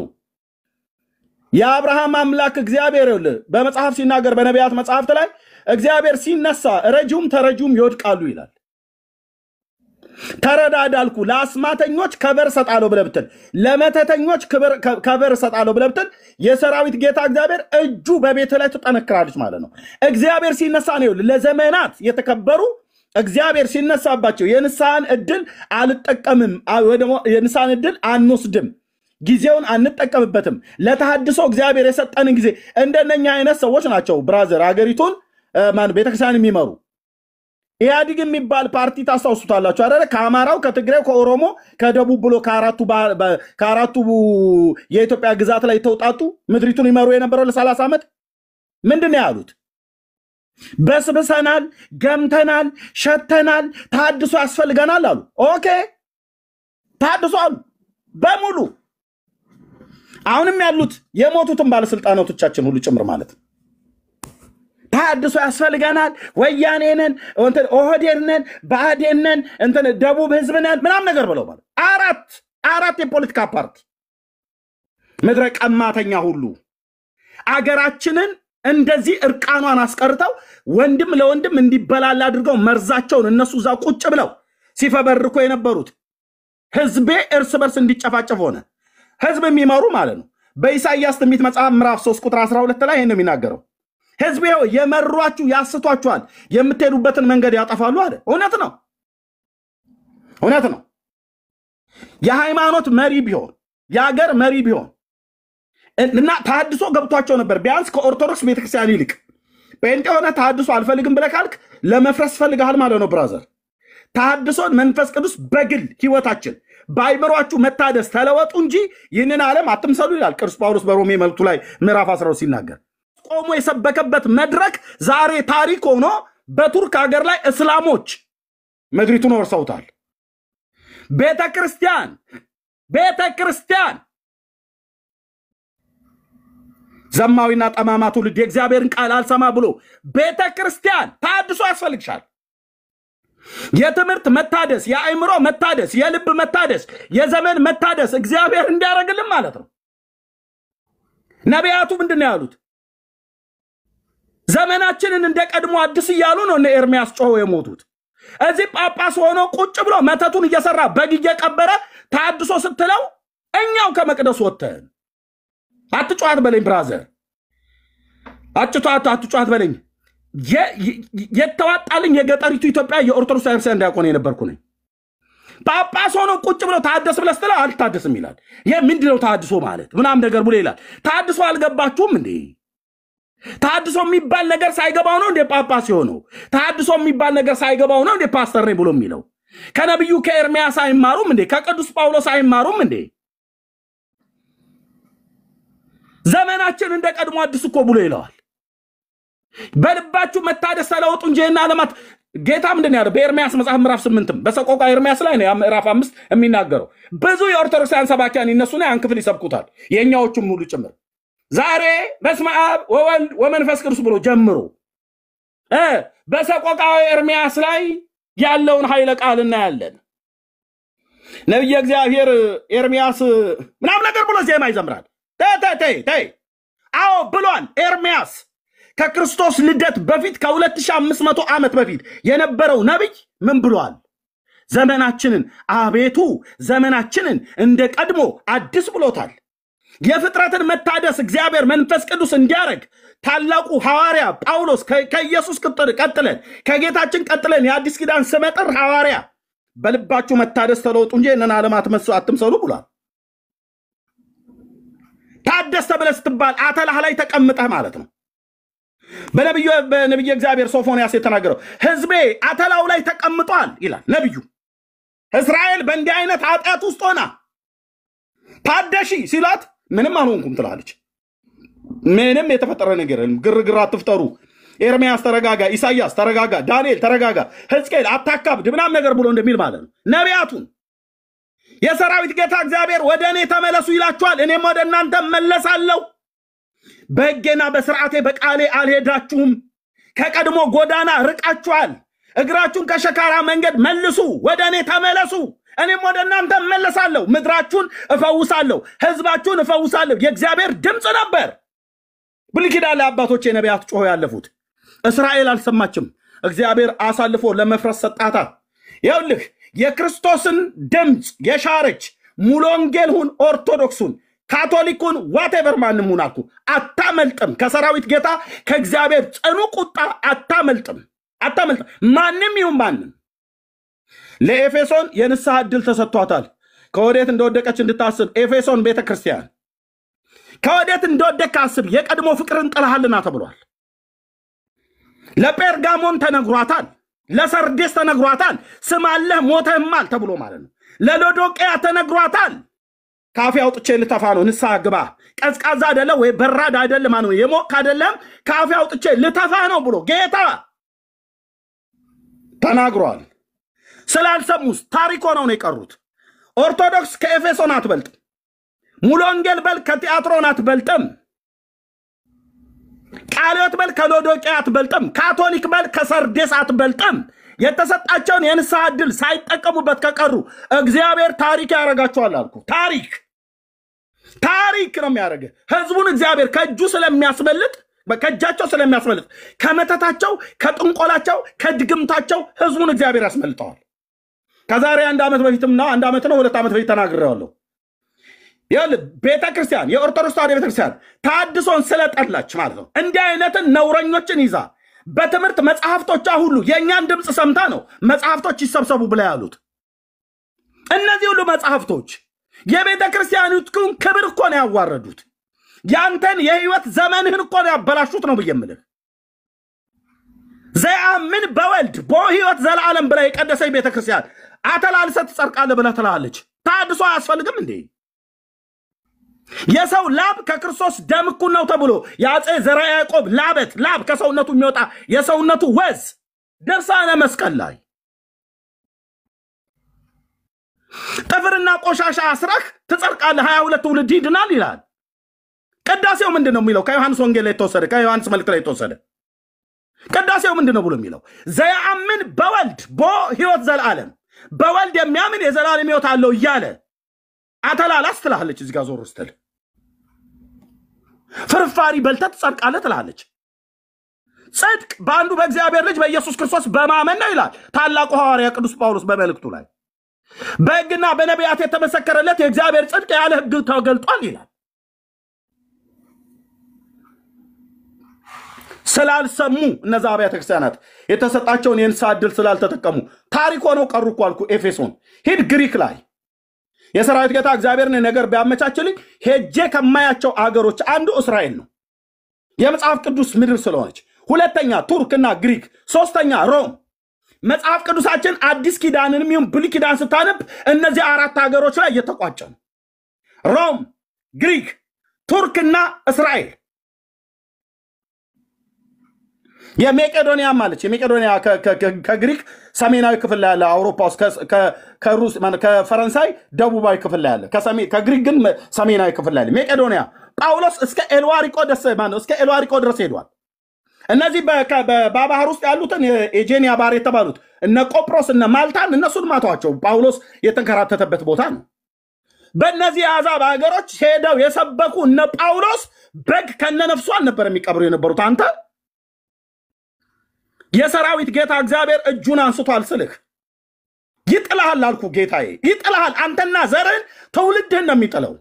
የአብርሃም አምላክ እግዚአብሔር በመጽሐፍ ሲናገር በነቢያት መጽሐፍት ላይ እግዚአብሔር ሲነሳ ረጂውም ተረጂውም ይወድቃሉ ይላል። ተረዳዳልኩ። ለአስማተኞች ከበር ሰጣለሁ ብለህ ብትል፣ ለመተተኞች ከበር ሰጣለሁ ብለህ ብትል የሰራዊት ጌታ እግዚአብሔር እጁ በቤት ላይ ትጠነክራለች ማለት ነው። እግዚአብሔር ሲነሳ ነው ለዘመናት የተከበሩ እግዚአብሔር ሲነሳባቸው የንስሐን ዕድል አልጠቀምም ወይ ደግሞ የንስሐን ዕድል አንወስድም፣ ጊዜውን አንጠቀምበትም። ለተሐድሶ እግዚአብሔር የሰጠንን ጊዜ እንደነኛ አይነት ሰዎች ናቸው ብራዘር ሀገሪቱን ቤተክርስቲያን የሚመሩ። ኢህአዲግ የሚባል ፓርቲ ታስታውሱታላችሁ አይደለ? ከአማራው፣ ከትግራይ፣ ከኦሮሞ፣ ከደቡብ ብሎ ከአራቱ የኢትዮጵያ ግዛት ላይ ተውጣጡ ምድሪቱን ይመሩ የነበረው ለ30 ዓመት ምንድን ነው ያሉት? በስብሰናል፣ ገምተናል፣ ሸተናል፣ ተሐድሶ ያስፈልገናል አሉ። ኦኬ ተሐድሶ አሉ በሙሉ። አሁንም ያሉት የሞቱትን ባለስልጣናቶቻችን ሁሉ ጭምር ማለት ነው። ተሐድሶ ያስፈልገናል፣ ወያኔ ነን፣ ኦህዴድ ነን፣ ብአዴን ነን፣ ደቡብ ህዝብ ነን ምናምን ነገር ብለው ማለት አራት የፖለቲካ ፓርቲ ምድረ ቀማተኛ ሁሉ አገራችንን እንደዚህ እርቃኗን አስቀርተው ወንድም ለወንድም እንዲበላል አድርገው መርዛቸውን እነሱ እዛ ቁጭ ብለው ሲፈበርኩ የነበሩት ህዝቤ እርስ በርስ እንዲጨፋጨፍ ሆነ። ህዝብ የሚመሩ ማለት ነው። በኢሳይያስ ትንቢት መጽሐፍ ምዕራፍ 3 ቁጥር 12 ላይ ይሄን ነው የሚናገረው። ህዝቤ የመሯችሁ ያስቷችኋል፣ የምትሄዱበትን መንገድ ያጠፋሉ አለ። እውነት ነው። የሃይማኖት መሪ ቢሆን የሀገር መሪ ቢሆን እና ተሐድሶ ገብቷቸው ነበር። ቢያንስ ከኦርቶዶክስ ቤተክርስቲያን ይልቅ ጴንጤ ሆነ ተሐድሶ አልፈልግም ብለህ ካልክ ለመፍረስ ፈልጋል ማለት ነው ብራዘር። ተሐድሶን መንፈስ ቅዱስ በግል ህይወታችን በአይምሯችሁ መታደስ ተለወጡ እንጂ ይህንን ዓለም አትምሰሉ ይላል ቅዱስ ጳውሎስ በሮሜ መልእክቱ ላይ ምዕራፍ 12 ሲናገር። ቆሞ የሰበከበት መድረክ ዛሬ ታሪክ ሆኖ በቱርክ ሀገር ላይ እስላሞች ምድሪቱን ወርሰውታል። ቤተክርስቲያን ዘማዊና ጠማማ ትውልድ የእግዚአብሔርን ቃል አልሰማ ብሎ ቤተክርስቲያን ተሐድሶ ያስፈልግሻል። የትምህርት መታደስ፣ የአእምሮ መታደስ፣ የልብ መታደስ፣ የዘመን መታደስ እግዚአብሔር እንዲያደርግልን ማለት ነው። ነቢያቱ ምንድን ነው ያሉት? ዘመናችንን እንደ ቀድሞ አዲስ እያሉ ነው እነ ኤርሚያስ ጮኸው የሞቱት። እዚህ ጳጳስ ሆኖ ቁጭ ብሎ መተቱን እየሰራ በግ እየቀበረ ተሐድሶ ስትለው እኛው ከመቅደስ ወጥተን አትጫዋት በለኝ ብራዘር፣ አትጫዋት በለኝ። የተዋጣልኝ የገጠሪቱ ኢትዮጵያ የኦርቶዶክስ ክርስቲያን ዲያቆን የነበርኩ ነኝ። ጳጳስ ሆኖ ቁጭ ብሎ ታደስ ብለህ ስትለው አልታደስም ይላል። ይሄ ምንድነው ታድሶ ማለት ምናምን ነገር ብሎ ይላል። ታድሶ አልገባችሁም እንዴ? ታድሶ የሚባል ነገር ሳይገባው ነው እንዴ ጳጳስ የሆነው? ታድሶ የሚባል ነገር ሳይገባው ነው እንዴ ፓስተር ነኝ ብሎ የሚለው? ከነብዩ ከኤርሚያስ አይማሩም እንዴ? ከቅዱስ ጳውሎስ አይማሩም እንዴ? ዘመናችን እንደ ቀድሞ አዲስ እኮ ብሎ ይለዋል። በልባችሁ መታደስ ተለውጡ እንጂ እና ለማት ጌታ ምንድን ያለው በኤርሚያስ መጽሐፍ ምዕራፍ 8 በሰቆቃ ኤርሚያስ ላይ ነው ምዕራፍ 5 የሚናገረው። ብዙ የኦርቶዶክሳውያን ሰባኪያን ይነሱና ያን ክፍል ይሰብኩታል፣ የኛዎቹም ሁሉ ጭምር። ዛሬ በስመ አብ ወወልድ ወመንፈስ ቅዱስ ብሎ ጀምሮ በሰቆቃ ኤርሚያስ ላይ ያለውን ኃይለ ቃል እናያለን። ነብዩ እግዚአብሔር ኤርሚያስ ምናምን ነገር ብሎ ዜማ ይዘምራል። ተይ አዎ ብሏል ኤርሚያስ። ከክርስቶስ ልደት በፊት ከ2500 ዓመት በፊት የነበረው ነብይ ምን ብሏል? ዘመናችንን አቤቱ ዘመናችንን እንደ ቀድሞ አዲስ ብሎታል። የፍጥረትን መታደስ እግዚአብሔር መንፈስ ቅዱስ እንዲያረግ ታላቁ ሐዋርያ ጳውሎስ ከኢየሱስ ቀጥለን ከጌታችን ቀጥለን የአዲስ ኪዳን ስመጥር ሐዋርያ በልባችሁ መታደስ ተለውጡ እንጂ እነና ዓለማት አትምሰሉ ብሏል። ታደስ ተብለህ ስትባል አተላህ ላይ ተቀምጠህ ማለት ነው። በነብዩ እግዚአብሔር ሶፎንያስ የተናገረው ህዝቤ አተላው ላይ ተቀምጧል ይላል ነብዩ። እስራኤል በእንዲህ አይነት ኃጢአት ውስጥ ሆና ታደሺ ሲላት ምንም አልሆንኩም ትላለች። ምንም የተፈጠረ ነገር የለም። ግርግር አትፍጠሩ። ኤርሚያስ ተረጋጋ፣ ኢሳያስ ተረጋጋ፣ ዳንኤል ተረጋጋ፣ ሕዝቅኤል አታካብድ ምናምን ነገር ብሎ እንደሚል ማለት ነው። ነቢያቱን የሰራዊት ጌታ እግዚአብሔር ወደ እኔ ተመለሱ ይላችኋል፣ እኔም ወደ እናንተ መለሳለሁ። በሕጌና በስርዓቴ በቃሌ አልሄዳችሁም፣ ከቀድሞ ጎዳና ርቃችኋል። እግራችሁን ከሸካራ መንገድ መልሱ፣ ወደ እኔ ተመለሱ፣ እኔም ወደ እናንተ መለሳለሁ። ምድራችሁን እፈውሳለሁ፣ ህዝባችሁን እፈውሳለሁ። የእግዚአብሔር ድምፅ ነበር። ብሉይ ኪዳን ላይ አባቶቼ ነቢያት ጮሆ ያለፉት። እስራኤል አልሰማችም። እግዚአብሔር አሳልፎ ለመፍረስ ሰጣታት። ይኸውልህ የክርስቶስን ድምፅ የሻረች ሙሉ ወንጌልሁን ኦርቶዶክሱን ካቶሊኩን ዋቴቨር ማንም ሁን አልኩ አታመልጥም። ከሰራዊት ጌታ ከእግዚአብሔር ጽኑ ቁጣ አታመልጥም። ማንም ይሁን ማንም። ለኤፌሶን የንስሐ ዕድል ተሰጥቷታል። ከወዴት እንደወደቀች እንድታስብ ኤፌሶን ቤተክርስቲያን ከወዴት እንደወደቀ አስብ፣ የቀድሞ ፍቅርን ጥለሃልና ተብሏል። ለጴርጋሞን ተነግሯታል፣ ለሰርዴስ ተነግሯታል፣ ስማለህ ሞተህማል ተብሎ ማለት ነው። ለሎዶቅያ ተነግሯታል፣ ካፌ አውጥቼ ልተፋ ነው ንስሐ ግባ፣ ቀዝቃዛ አይደለም ወይ በራድ አይደለም ማለት ነው፣ የሞቅ አይደለም ካፌ አውጥቼ ልተፋ ነው ብሎ ጌታ ተናግሯል። ስላልሰሙስ ታሪክ ሆነው ነው የቀሩት። ኦርቶዶክስ ከኤፌሶን አትበልጥም። ሙሉ ወንጌል በል ከቲያትሮን አትበልጥም። ቃልዮት በል ከሎዶቅያ አትበልጥም። ካቶሊክ በል ከሰርዴስ አትበልጥም። የተሰጣቸውን የንስሐ ዕድል ሳይጠቀሙበት ከቀሩ እግዚአብሔር ታሪክ ያረጋቸዋል አልኩ። ታሪክ ነው የሚያደርግ። ህዝቡን እግዚአብሔር ከእጁ ስለሚያስመልጥ ከእጃቸው ስለሚያስመልጥ ከመተታቸው ከጥንቆላቸው ከድግምታቸው ህዝቡን እግዚአብሔር ያስመልጠዋል። ከዛሬ 1 ዓመት በፊትምና 1 ዓመት ነው 2 ዓመት በፊት ተናግሬዋለሁ። ቤተክርስቲያን የኦርቶዶክስ ተዋሕዶ ቤተክርስቲያን ታድሶን ስለጠላች ማለት ነው እንዲህ አይነትን ነውረኞችን ይዛ በትምህርት መጽሐፍቶቿ ሁሉ የእኛን ድምፅ ሰምታ ነው መጽሐፍቶች ይሰብሰቡ ብላ ያሉት። እነዚህ ሁሉ መጽሐፍቶች የቤተክርስቲያኒቱን ክብር እኮ ነው ያዋረዱት። ያንተን የህይወት ዘመንህን እኮ ነው ያበላሹት ነው ብየምልህ። ዘያምን በወልድ በህይወት ዘላለም ብላ የቀደሰች ቤተክርስቲያን አተላልሰት ጸርቃለ ብላ ትላለች። ታድሶ አያስፈልግም እንዴ? የሰው ላብ ከክርስቶስ ደም እኩል ነው ተብሎ የአፄ ዘርዓ ያዕቆብ ላብ ከሰውነቱ የሚወጣ የሰውነቱ ወዝ ድርሳነ መስቀል ላይ ጥፍርና ቆሻሻ አስረህ ትጸርቃለህ 22 ትውልድ ይድናል ይላል። ቅዳሴው ምንድነው የሚለው? ከዮሐንስ ወንጌል ላይ ተወሰደ፣ ከዮሐንስ መልእክት ላይ ተወሰደ። ቅዳሴው ምንድነው ብሎ የሚለው? ዘያምን በወልድ በህይወት ዘላለም በወልድ የሚያምን የዘላለም ህይወት አለው እያለ አተላላስ ትላለች። እዚህ ጋር ዞር ስትል ፍርፋሪ በልተህ ትጸድቃለህ ትላለች። ጽድቅ በአንዱ በእግዚአብሔር ልጅ በኢየሱስ ክርስቶስ በማመን ነው ይላል ታላቁ ሐዋርያ ቅዱስ ጳውሎስ በመልእክቱ ላይ። በሕግና በነቢያት የተመሰከረለት የእግዚአብሔር ጽድቅ ያለ ሕግ ተገልጧል ይላል። ስላልሰሙ እነዛ አብያተ ክርስቲያናት የተሰጣቸውን የንስሐ ዕድል ስላልተጠቀሙ ታሪክ ሆነው ቀሩ እኮ አልኩ። ኤፌሶን ሂድ ግሪክ ላይ የሰራዊት ጌታ እግዚአብሔርን ነገር ቢያመቻችልኝ ሄጄ ከማያቸው አገሮች አንዱ እስራኤል ነው፣ የመጽሐፍ ቅዱስ ምድር ስለሆነች። ሁለተኛ ቱርክና ግሪክ፣ ሶስተኛ ሮም። መጽሐፍ ቅዱሳችን አዲስ ኪዳንንም ይሁን ብሉይ ኪዳን ስታነብ እነዚህ አራት ሀገሮች ላይ እየተቋጨ ነው። ሮም፣ ግሪክ፣ ቱርክና እስራኤል። የመቄዶንያ ማለች የመቄዶንያ ከግሪክ ሰሜናዊ ክፍል ላይ ያለ አውሮፓ ውስጥ ከሩስ ከፈረንሳይ ደቡባዊ ክፍል ላይ ያለ ከግሪክ ግን ሰሜናዊ ክፍል ላይ ያለ መቄዶንያ። ጳውሎስ እስከ ኤልዋሪቆ ድረስ ሄዷል። እነዚህ በባህር ውስጥ ያሉትን የኤጄኒያ ባህር የተባሉት እነ ቆጵሮስ እነ ማልታን እነሱን ማቷቸው ጳውሎስ የተንከራተተበት ቦታ ነው። በእነዚህ የአሕዛብ ሀገሮች ሄደው የሰበኩ እነ ጳውሎስ በግ ከነነፍሱ አልነበር የሚቀብሩ የነበሩት። አንተ የሰራዊት ጌታ እግዚአብሔር እጁን አንስቷል ስልህ ይጥልሃል አልኩ። ጌታዬ ይጥልሃል። አንተና ዘርህን ትውልድህን ነው የሚጥለው።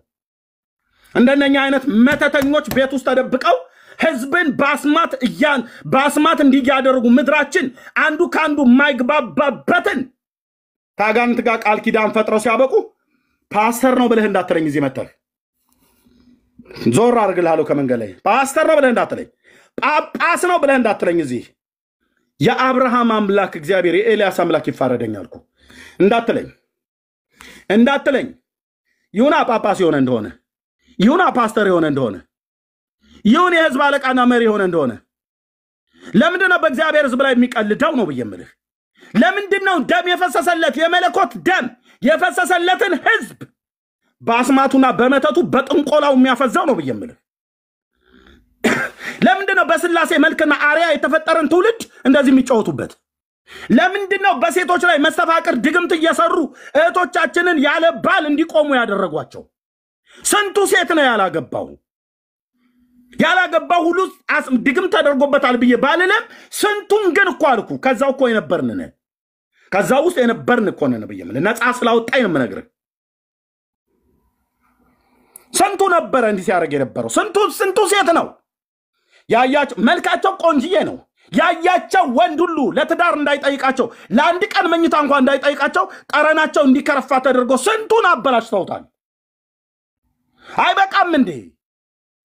እንደነኛ አይነት መተተኞች ቤት ውስጥ ተደብቀው ህዝብን በአስማት እንዲያደርጉ ምድራችን አንዱ ካንዱ የማይግባባበትን ታጋንት ጋር ቃል ኪዳን ፈጥረው ሲያበቁ ፓስተር ነው ብለህ እንዳትለኝ እዚህ መተህ ዞር አድርግልሃለሁ ከመንገድ ላይ። ፓስተር ነው ብለህ እንዳትለኝ፣ ጳጳስ ነው ብለህ እንዳትለኝ። እዚህ የአብርሃም አምላክ እግዚአብሔር የኤልያስ አምላክ ይፋረደኛል እኮ እንዳትለኝ። ይሁና ጳጳስ የሆነ እንደሆነ ይሁና ፓስተር የሆነ እንደሆነ ይሁን የህዝብ አለቃና መሪ የሆነ እንደሆነ ለምንድነው በእግዚአብሔር ህዝብ ላይ የሚቀልደው ነው ብዬ የምልህ? ለምንድነው ደም የፈሰሰለት የመለኮት ደም የፈሰሰለትን ህዝብ በአስማቱና በመተቱ በጥንቆላው የሚያፈዛው ነው ብዬ የምልህ? ለምንድነው በስላሴ መልክና አርያ የተፈጠረን ትውልድ እንደዚህ የሚጫወቱበት? ለምንድነው በሴቶች ላይ መስተፋቅር ድግምት እየሰሩ እህቶቻችንን ያለ ባል እንዲቆሙ ያደረጓቸው? ስንቱ ሴት ነው ያላገባው? ያላገባው ሁሉ ድግምት ተደርጎበታል ብዬ ባልለም ስንቱን ግን እኮ አልኩ። ከዛው እኮ የነበርን ከዛው ውስጥ የነበርን እኮ ነን ብዬ የምልህ ነፃ ስላወጣኝ ነው የምነግርህ። ስንቱ ነበረ እንዲህ ሲያደርግ የነበረው? ስንቱ ሴት ነው ያያቸው? መልካቸው ቆንጅዬ ነው ያያቸው ወንድ ሁሉ ለትዳር እንዳይጠይቃቸው ለአንድ ቀን መኝታ እንኳን እንዳይጠይቃቸው ጠረናቸው እንዲከረፋ ተደርጎ ስንቱን አበላሽተውታል። አይበቃም እንዴ?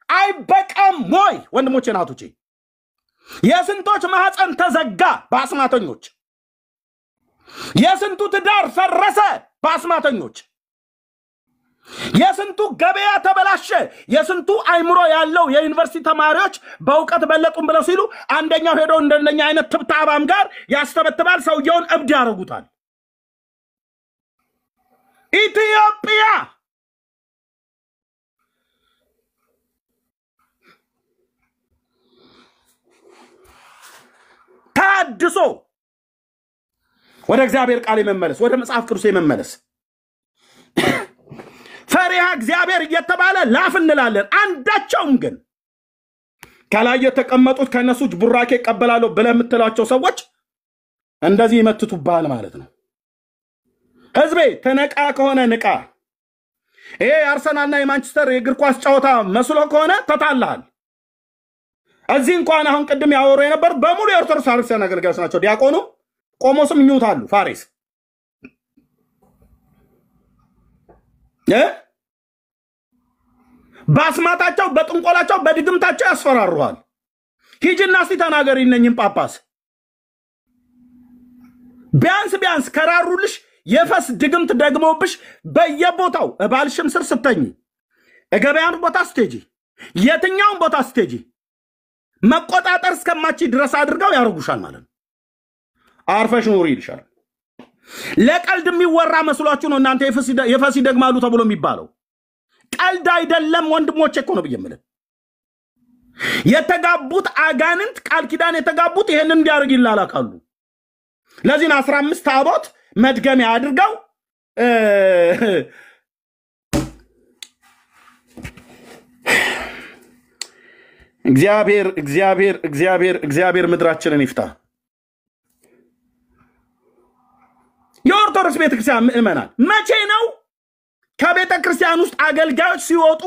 አይበቃም ወይ? ወንድሞቼ ናቶቼ የስንቶች ማህፀን ተዘጋ በአስማተኞች። የስንቱ ትዳር ፈረሰ በአስማተኞች። የስንቱ ገበያ ተበላሸ። የስንቱ አይምሮ ያለው የዩኒቨርሲቲ ተማሪዎች በእውቀት በለጡም ብለው ሲሉ አንደኛው ሄዶ እንደነኛ አይነት ትብታባም ጋር ያስተበትባል። ሰውየውን እብድ ያደርጉታል። ኢትዮጵያ ታድሶ ወደ እግዚአብሔር ቃል የመመለስ ወደ መጽሐፍ ቅዱስ የመመለስ ፈሪሃ እግዚአብሔር እየተባለ ላፍ እንላለን። አንዳቸውም ግን ከላይ የተቀመጡት ከነሱ ቡራኬ ይቀበላሉ ብለህ የምትላቸው ሰዎች እንደዚህ ይመትቱብሃል ማለት ነው። ህዝቤ ተነቃ ከሆነ ንቃ። ይሄ የአርሰናልና የማንቸስተር የእግር ኳስ ጨዋታ መስሎ ከሆነ ተታልሃል። እዚህ እንኳን አሁን ቅድም ያወሩ የነበር በሙሉ የኦርቶዶክስ ክርስቲያን አገልጋዮች ናቸው። ዲያቆኑ ቆሞስም ይኙታሉ። ፋሪስ በአስማታቸው በጥንቆላቸው በድግምታቸው ያስፈራሩሃል። ሂጂና እስቲ ተናገሪ እነኝም ጳጳስ ቢያንስ ከራሩልሽ የፈስ ድግምት ደግመውብሽ በየቦታው ባልሽም ስር ስተኝ ገበያን ቦታ ስትሄጂ የትኛውን ቦታ ስትሄጂ መቆጣጠር እስከማቺ ድረስ አድርገው ያርጉሻል ማለት ነው። አርፈሽ ኑሪ ይልሻል። ለቀልድ የሚወራ መስሏችሁ ነው እናንተ የፈስ ይደግማሉ ተብሎ የሚባለው? ቀልድ አይደለም ወንድሞቼ እኮ ነው ብየምልህ። የተጋቡት አጋንንት ቃል ኪዳን የተጋቡት ይሄንን እንዲያርግ ይላላካሉ። ለዚህ 15 ታቦት መድገሚያ አድርገው እግዚአብሔር ምድራችንን ይፍታ። የኦርቶዶክስ ቤተክርስቲያን ምእመናን መቼ ነው ከቤተ ክርስቲያን ውስጥ አገልጋዮች ሲወጡ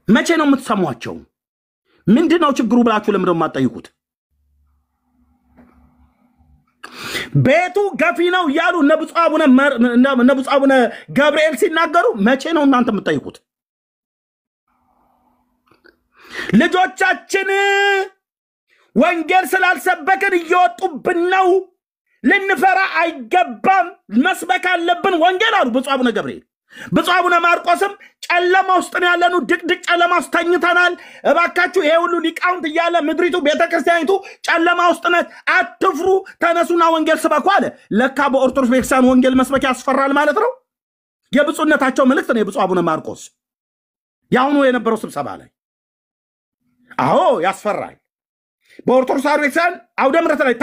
መቼ ነው የምትሰሟቸው? ምንድነው ችግሩ ብላችሁ ለምን ማጣይቁት? ቤቱ ገፊ ነው ያሉ ነብዩ አቡነ ገብርኤል ሲናገሩ መቼ ነው እናንተ የምትጠይቁት? ልጆቻችን ወንጌል ስላልሰበከን እየወጡብን ነው፣ ልንፈራ አይገባም፣ መስበክ አለብን ወንጌል አሉ ብፁዕ አቡነ ገብርኤል። ብፁዕ አቡነ ማርቆስም ጨለማ ውስጥ ነው ያለነው፣ ድቅድቅ ጨለማ ውስጥ ተኝተናል፣ እባካችሁ ይሄ ሁሉ ሊቃውንት እያለ ምድሪቱ ቤተክርስቲያኒቱ ጨለማ ውስጥ ነች፣ አትፍሩ፣ ተነሱና ወንጌል ስበኩ አለ። ለካ በኦርቶዶክስ ቤተክርስቲያን ወንጌል መስበክ ያስፈራል ማለት ነው። የብፁዕነታቸው መልእክት ነው የብፁዕ አቡነ ማርቆስ ያሁኑ የነበረው ስብሰባ ላይ። አዎ ያስፈራል። በኦርቶዶክስ ቤተክርስቲያን አውደ ምሕረት ላይ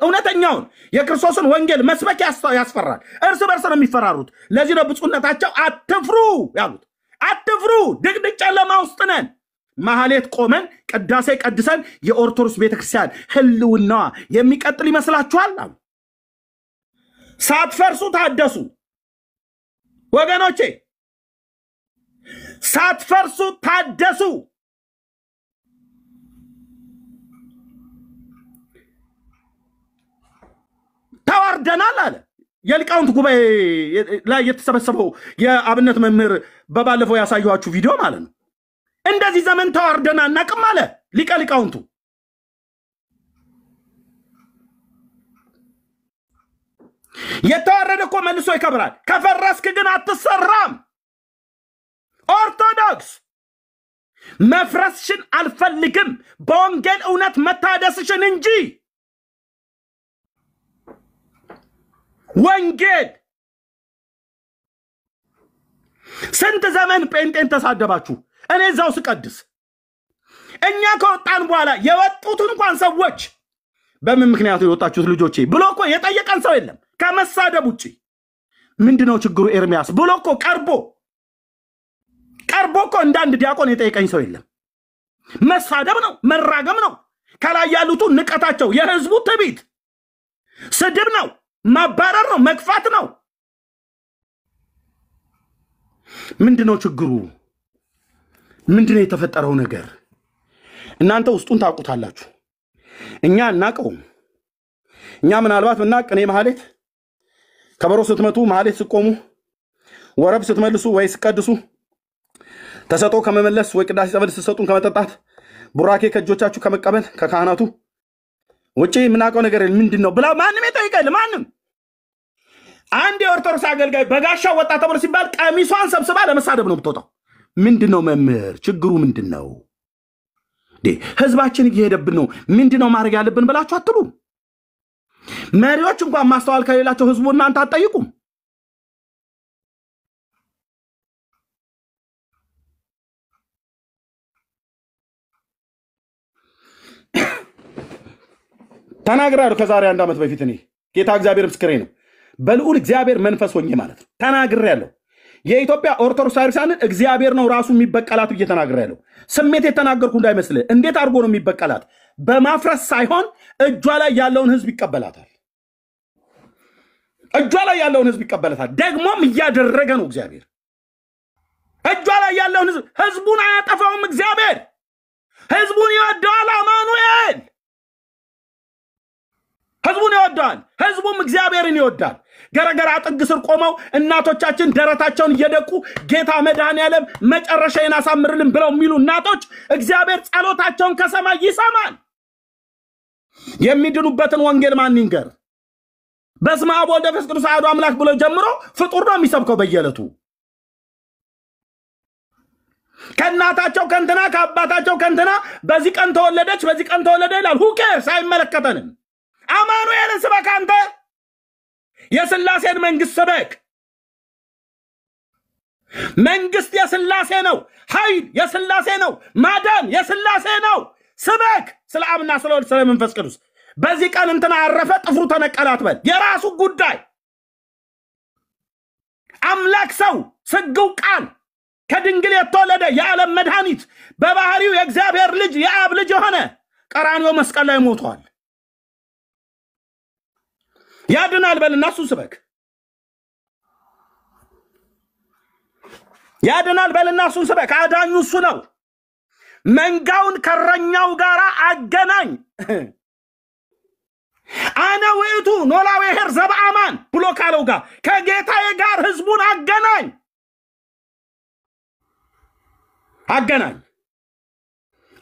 እውነተኛውን የክርስቶስን ወንጌል መስበክ ያስፈራል። እርስ በርስ ነው የሚፈራሩት። ለዚህ ነው ብፁዕነታቸው አትፍሩ ያሉት። አትፍሩ፣ ድቅድቅ ጨለማ ውስጥ ነን። ማህሌት ቆመን ቅዳሴ ቀድሰን የኦርቶዶክስ ቤተክርስቲያን ህልውናዋ የሚቀጥል ይመስላችኋል አሉ። ሳትፈርሱ ታደሱ ወገኖቼ፣ ሳትፈርሱ ታደሱ። ተዋርደናል አለ። የሊቃውንት ጉባኤ ላይ የተሰበሰበው የአብነት መምህር በባለፈው ያሳየኋችሁ ቪዲዮ ማለት ነው። እንደዚህ ዘመን ተዋርደና እናቅም አለ ሊቃውንቱ። የተዋረደ እኮ መልሶ ይከብራል። ከፈረስክ ግን አትሰራም። ኦርቶዶክስ መፍረስሽን አልፈልግም፣ በወንጌል እውነት መታደስሽን እንጂ ወንጌል። ስንት ዘመን ጴንጤን ተሳደባችሁ። እኔ እዛው ስቀድስ እኛ ከወጣን በኋላ የወጡት እንኳን ሰዎች በምን ምክንያቱ የወጣችሁት ልጆቼ ብሎ እኮ የጠየቀን ሰው የለም ከመሳደብ ውጪ። ምንድነው ችግሩ ኤርሚያስ ብሎ እኮ ቀርቦ እኮ እንዳንድ ዲያቆን የጠየቀኝ ሰው የለም። መሳደብ ነው፣ መራገም ነው። ከላይ ያሉት ንቀታቸው የህዝቡ ትዕቢት ስድብ ነው፣ ማባረር ነው፣ መግፋት ነው። ምንድነው ችግሩ? ምንድነው የተፈጠረው ነገር? እናንተ ውስጡን ታውቁታላችሁ፣ እኛ እናቀውም። እኛ ምናልባት ብናቅ እኔ ማህሌት ከበሮ ስትመቱ፣ ማህሌት ስትቆሙ፣ ወረብ ስትመልሱ ወይ ስትቀድሱ፣ ተሰጦ ከመመለስ ወይ ቅዳሴ ጸበል ስትሰጡን ከመጠጣት፣ ቡራኬ ከእጆቻችሁ ከመቀበል ከካህናቱ ውጪ የምናውቀው ነገር ምንድነው ብላ ማንም የጠይቀል። ማንም አንድ የኦርቶዶክስ አገልጋይ በጋሻው ወጣ ተብሎ ሲባል ቀሚሷን ሰብስባ ለመሳደብ ነው የምትወጣው። ምንድነው መምህር ችግሩ ምንድነው? ህዝባችን እየሄደብን ነው፣ ምንድነው ማድረግ ያለብን ብላችሁ አትሉም? መሪዎች እንኳን ማስተዋል ከሌላቸው ህዝቡ እናንተ አትጠይቁም? ተናግራለሁ ከዛሬ 1 ዓመት በፊት እኔ ጌታ እግዚአብሔር ምስክሬ ነው፣ በልዑል እግዚአብሔር መንፈስ ሆኜ ማለት ነው ተናግሬያለሁ። የኢትዮጵያ ኦርቶዶክስ ቤተክርስቲያንን እግዚአብሔር ነው ራሱ የሚበቀላት ብዬ ተናግሬያለሁ። ስሜት የተናገርኩ እንዳይመስልህ። እንዴት አድርጎ ነው የሚበቀላት? በማፍረስ ሳይሆን እጇ ላይ ያለውን ህዝብ ይቀበላታል። እጇ ላይ ያለውን ህዝብ ይቀበላታል። ደግሞም እያደረገ ነው እግዚአብሔር። እጇ ላይ ያለውን ህዝቡን አያጠፋውም እግዚአብሔር። ህዝቡን ይወደዋል አማኑኤል። ህዝቡን ይወዳል፣ ህዝቡም እግዚአብሔርን ይወዳል። ገረገራ ጥግ ስር ቆመው እናቶቻችን ደረታቸውን እየደቁ ጌታ መድኃኔዓለም መጨረሻዬን አሳምርልን ብለው የሚሉ እናቶች እግዚአብሔር ጸሎታቸውን ከሰማይ ይሰማል። የሚድኑበትን ወንጌል ማን ይንገር? በስመ አብ ወወልድ ወመንፈስ ቅዱስ አሐዱ አምላክ ብሎ ጀምሮ ፍጡር ነው የሚሰብከው በየዕለቱ። ከእናታቸው ከእንትና ከአባታቸው ከእንትና በዚህ ቀን ተወለደች በዚህ ቀን ተወለደ ይላል። who cares? አይመለከተንም። አማኑኤልን ስበክ። አንተ የሥላሴን መንግስት ስበክ። መንግስት የሥላሴ ነው፣ ኃይል የሥላሴ ነው፣ ማዳን የሥላሴ ነው። ስበክ ስለ አብና ስለ ወልድ ስለ መንፈስ ቅዱስ። በዚህ ቀን እንትና አረፈ ጥፍሩ ተነቀለ አትበል፣ የራሱ ጉዳይ። አምላክ ሰው ስግው ቃል ከድንግል የተወለደ የዓለም መድኃኒት በባህሪው የእግዚአብሔር ልጅ የአብ ልጅ የሆነ ቀራንዮ መስቀል ላይ ሞቷል። ያድናል በልና እሱን ስበክ። ያድናል በልና እሱን ስበክ። አዳኙ እሱ ነው። መንጋውን ከረኛው ጋር አገናኝ። አነ ውእቱ ኖላዊ ሄር ዘበአማን ብሎ ካለው ጋር ከጌታዬ ጋር ህዝቡን አገናኝ።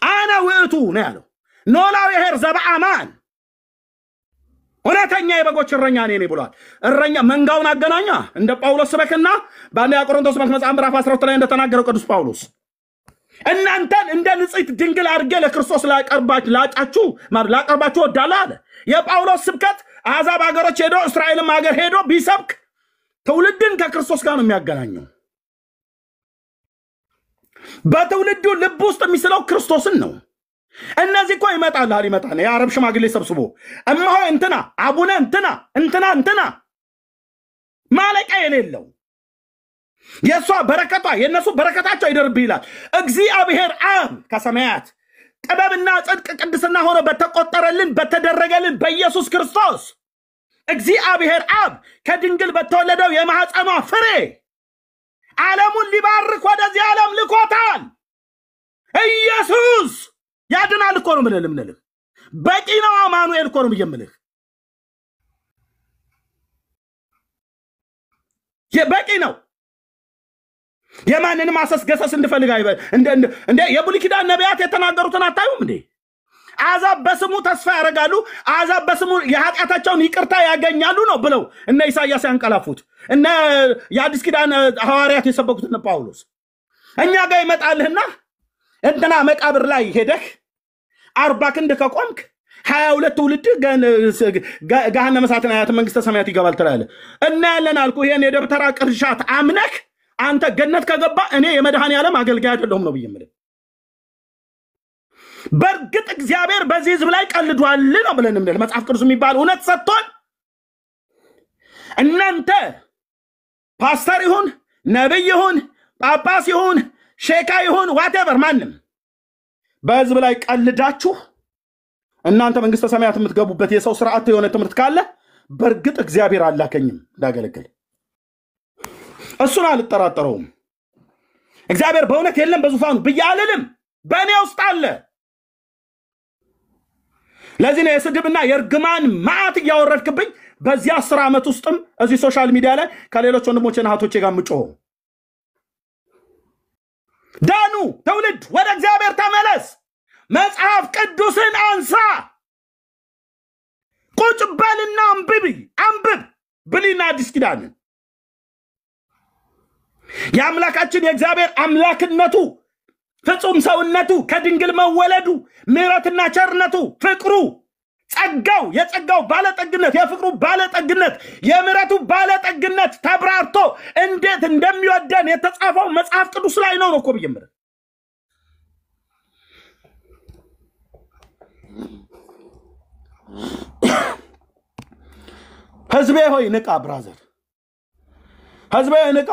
አነ ውእቱ ነው ያለው ኖላዊ ሄር ዘበአማን እውነተኛ የበጎች እረኛ ነኝ ብሏል። እረኛ መንጋውን አገናኛ እንደ ጳውሎስ ስበክና በአንደኛ ቆሮንቶስ መጽሐፍ ምዕራፍ 12 ላይ እንደተናገረው ቅዱስ ጳውሎስ እናንተን እንደ ንጽሕት ድንግል አድርጌ ለክርስቶስ ላቀርባችሁ ወዳለሁ አለ። የጳውሎስ ስብከት አሕዛብ ሀገሮች ሄዶ እስራኤልም ሀገር ሄዶ ቢሰብክ ትውልድን ከክርስቶስ ጋር ነው የሚያገናኘው። በትውልዱ ልብ ውስጥ የሚስለው ክርስቶስን ነው። እነዚህ እኮ ይመጣል የአረብ ሽማግሌ ሰብስቦ እማሆ እንትና አቡነ እንትና ማለቂያ የሌለው የሷ በረከቷ የነሱ በረከታቸው ይደርብ ይላል። እግዚአብሔር አብ ከሰማያት ጥበብና ጽድቅ ቅድስና ሆኖ በተቆጠረልን በተደረገልን በኢየሱስ ክርስቶስ እግዚአብሔር አብ ከድንግል በተወለደው የማህፀኗ ፍሬ ዓለሙን ሊባርክ ወደዚህ ዓለም ልኮታል። ኢየሱስ ያድናል እኮ ነው ምንልም በቂ ነው። አማኑኤል እኮ ነው የምልህ በቂ ነው። የማንንም አሰስገሰስ እንድፈልግ እንደ የብሉይ ኪዳን ነቢያት የተናገሩትን አታዩም እንዴ? አሕዛብ በስሙ ተስፋ ያደርጋሉ፣ አሕዛብ በስሙ የኃጢአታቸውን ይቅርታ ያገኛሉ ነው ብለው እነ ኢሳይያስ ያንቀላፉት፣ እነ የአዲስ ኪዳን ሐዋርያት የሰበኩት እነ ጳውሎስ። እኛ ጋር ይመጣልህና እንትና መቃብር ላይ ሄደህ 40 ክንድ ከቆምክ 22 ትውልድ ገሃነመ እሳትን አያት መንግስተ ሰማያት ይገባል ትላለህ። እና ያለን አልኩ ይሄን የደብተራ ቅርሻት አምነህ አንተ ገነት ከገባ እኔ የመድኃኔ ዓለም አገልጋይ አይደለሁም ነው ብየምልህ። በርግጥ እግዚአብሔር በዚህ ህዝብ ላይ ቀልዷል ነው ብለን ምንል መጽሐፍ ቅዱስ የሚባል እውነት ሰጥቷል። እናንተ ፓስተር ይሁን ነብይ ይሁን ጳጳስ ይሁን ሼካ ይሁን ዋቴቨር ማንም በህዝብ ላይ ቀልዳችሁ እናንተ መንግስተ ሰማያት የምትገቡበት የሰው ስርዓት የሆነ ትምህርት ካለ በርግጥ እግዚአብሔር አላከኝም እንዳገለግል። እሱን አልጠራጠረውም። እግዚአብሔር በእውነት የለም በዙፋኑ ብያለልም በእኔ ውስጥ አለ። ለዚህ ነው የስድብና የርግማን ማዕት እያወረድክብኝ በዚህ 10 ዓመት ውስጥም እዚህ ሶሻል ሚዲያ ላይ ከሌሎች ወንድሞችና እህቶቼ ጋር ምጮህ። ዳኑ ትውልድ ወደ እግዚአብሔር ተመለስ። መጽሐፍ ቅዱስን አንሳ፣ ቁጭ በልና አንብብ ብሉይና አዲስ ኪዳንን። የአምላካችን የእግዚአብሔር አምላክነቱ ፍጹም ሰውነቱ ከድንግል መወለዱ ምሕረትና ቸርነቱ ፍቅሩ ጸጋው የጸጋው ባለጠግነት የፍቅሩ ባለጠግነት የምሕረቱ ባለጠግነት ተብራርቶ እንዴት እንደሚወደን የተጻፈው መጽሐፍ ቅዱስ ላይ ነው እኮ ብየምር። ህዝቤ ሆይ ንቃ ብራዘር፣ ህዝቤ ሆይ ንቃ፣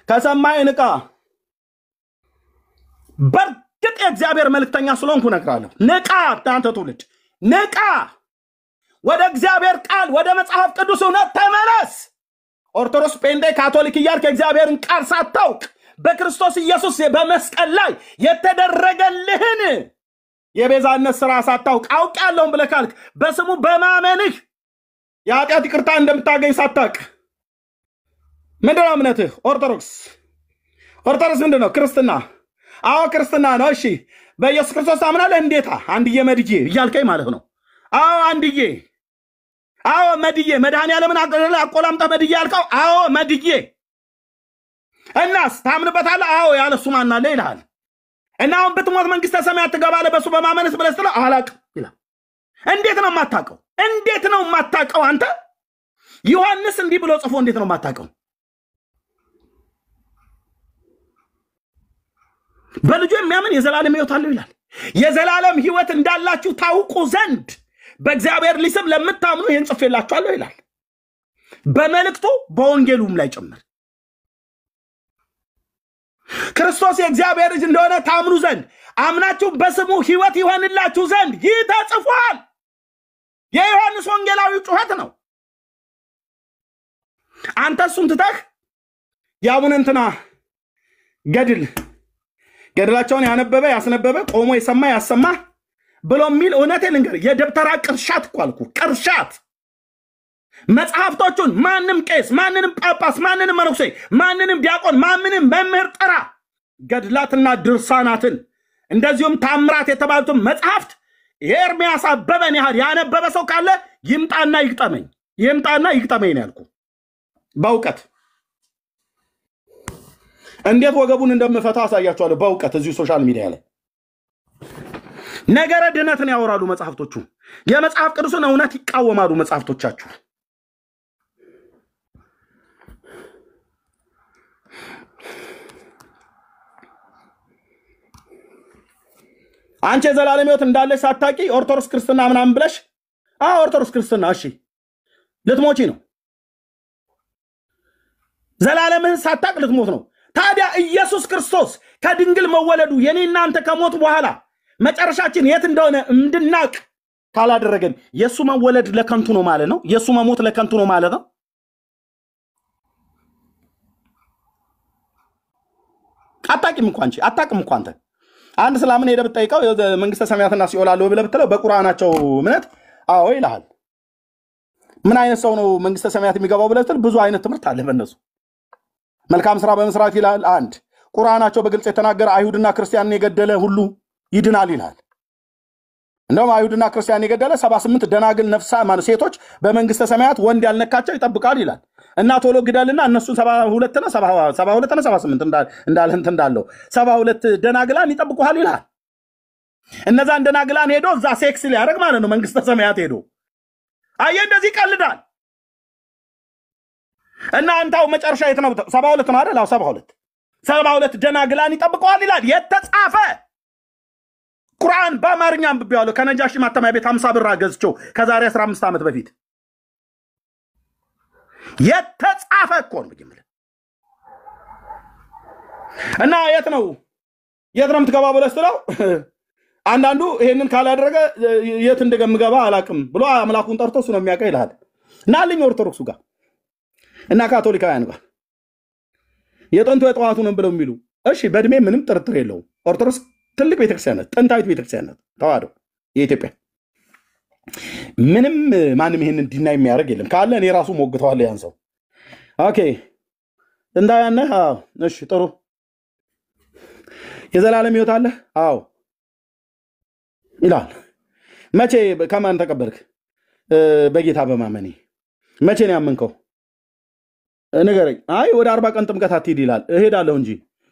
ከሰማይ ንቃ። በርግጥ የእግዚአብሔር መልእክተኛ ስለሆንኩ እነግራለሁ። ንቃ አንተ ትውልድ ንቃ። ወደ እግዚአብሔር ቃል ወደ መጽሐፍ ቅዱስ እውነት ተመለስ። ኦርቶዶክስ፣ ጴንጤ፣ ካቶሊክ እያልክ የእግዚአብሔርን ቃል ሳታውቅ በክርስቶስ ኢየሱስ በመስቀል ላይ የተደረገልህን የቤዛነት ሥራ ሳታውቅ አውቄያለሁ ብለህ ካልክ በስሙ በማመንህ የኃጢአት ይቅርታ እንደምታገኝ ሳታውቅ ምንድነው እምነትህ? ኦርቶዶክስ ምንድነው? ክርስትና። አዎ ክርስትና ነው። እሺ በኢየሱስ ክርስቶስ ታምናለህ? እንዴታ አንድዬ መድዬ እያልከኝ ማለት ነው። አዎ አንድዬ፣ አዎ መድዬ፣ መድኃኔ ዓለምን አቆላምጠህ መድዬ ያልከው? አዎ መድዬ። እናስ ታምንበታለህ? አዎ ያለሱ ማን አለ ይልሃል። እና አሁን ብትሞት መንግስተ ሰማያት ትገባለህ በሱ በማመንስ ብለህ ስትለው አላውቅም ይላል። እንዴት ነው የማታውቀው? እንዴት ነው የማታውቀው? አንተ ዮሐንስ እንዲህ ብሎ ጽፎ እንዴት ነው የማታውቀው? በልጁ የሚያምን የዘላለም ሕይወት አለው ይላል። የዘላለም ሕይወት እንዳላችሁ ታውቁ ዘንድ በእግዚአብሔር ሊስም ለምታምኑ ይህን ጽፌላችኋለሁ ይላል። በመልእክቱ በወንጌሉም ላይ ጭምር ክርስቶስ የእግዚአብሔር ልጅ እንደሆነ ታምኑ ዘንድ አምናችሁ በስሙ ሕይወት ይሆንላችሁ ዘንድ ይህ ተጽፏል። የዮሐንስ ወንጌላዊ ጩኸት ነው። አንተ እሱን ትተህ የአቡነ እንትና ገድል ገድላቸውን ያነበበ ያስነበበ ቆሞ የሰማ ያሰማ ብሎ የሚል እውነቴን ልንገር የደብተራ ቅርሻት እኮ አልኩ ቅርሻት መጽሐፍቶቹን ማንም ቄስ ማንንም ጳጳስ ማንንም መነኩሴ ማንንም ዲያቆን ማንንም መምህር ጥራ ገድላትና ድርሳናትን እንደዚሁም ታምራት የተባሉትን መጽሐፍት ኤርሚያስ አበበን ያህል ያነበበ ሰው ካለ ይምጣና ይግጠመኝ ነው ያልኩ በእውቀት እንዴት ወገቡን እንደምፈታ አሳያችኋለሁ በእውቀት እዚሁ ሶሻል ሚዲያ ላይ ነገረ ድነትን ያወራሉ መጽሐፍቶቹ የመጽሐፍ ቅዱስን እውነት ይቃወማሉ መጽሐፍቶቻችሁ አንቺ ዘላለም ሕይወት እንዳለሽ ሳታቂ ኦርቶዶክስ ክርስትና ምናምን ብለሽ ኦርቶዶክስ ክርስትና እሺ ልትሞቺ ነው ዘላለምህን ሳታቅ ልትሞት ነው ታዲያ ኢየሱስ ክርስቶስ ከድንግል መወለዱ የኔና አንተ ከሞት በኋላ መጨረሻችን የት እንደሆነ እንድናቅ ካላደረገን የሱ መወለድ ለከንቱ ነው ማለት ነው የሱ መሞት ለከንቱ ነው ማለት ነው አታቂም እንኳን አንተ አንድ እስላምን ሄደ ብትጠይቀው መንግስተ ሰማያትና ሲኦል አለው ብለህ ብትለው በቁርአናቸው እምነት አዎ ይልሃል ምን አይነት ሰው ነው መንግስተ ሰማያት የሚገባው ብለህ ብትል ብዙ አይነት ትምህርት አለ በእነሱ መልካም ስራ በመስራት ይላል አንድ ቁርአናቸው በግልጽ የተናገረ አይሁድና ክርስቲያንን የገደለ ሁሉ ይድናል ይላል እንደውም አይሁድና ክርስቲያን የገደለ 78 ደናግል ነፍሳ ማለት ሴቶች በመንግስተ ሰማያት ወንድ ያልነካቸው ይጠብቃል ይላል እና ቶሎ ግደልና እነሱ 72 እና 78 እንዳለው 72 ደናግላን ይጠብቁሃል ይላል እነዛን ደናግላን ሄዶ እዛ ሴክስ ሊያደርግ ማለት ነው መንግስተ ሰማያት ሄዶ አየ እንደዚህ ይቀልዳል እና አንተው መጨረሻ የት ነው 72 ነው አይደል 72 ደናግላን ይጠብቁሃል ይላል የተጻፈ ቁርአን በአማርኛ አንብቤዋለሁ ከነጃሺ ማተሚያ ቤት 50 ብር ገዝቼው ከዛሬ 15 ዓመት በፊት የተጻፈ እኮ ነው ይምል እና የት ነው የምትገባው ብለህ ስትለው አንዳንዱ ይሄንን ካላደረገ የት እንደገምገባ አላቅም ብሎ አምላኩን ጠርቶ እሱ ነው የሚያውቀው ይላል ናልኝ ኦርቶዶክሱ ጋር እና ካቶሊካውያን ጋር የጥንቱ የጠዋቱ ነው ብለው የሚሉ እሺ በእድሜ ምንም ጥርጥር የለውም ኦርቶዶክስ ትልቅ ቤተክርስቲያን ናት ጥንታዊት ቤተክርስቲያን ናት ተዋህዶ የኢትዮጵያ ምንም ማንም ይሄንን ዲና የሚያደርግ የለም ካለ እኔ ራሱ ሞግተዋለሁ ያን ሰው ኦኬ እንዳያነህ እሺ ጥሩ የዘላለም ሕይወት አለ አዎ ይላል መቼ ከማን ተቀበልክ በጌታ በማመኔ መቼ ነው ያመንከው ንገረኝ አይ ወደ 40 ቀን ጥምቀት አትሄድ ይላል እሄዳለሁ እንጂ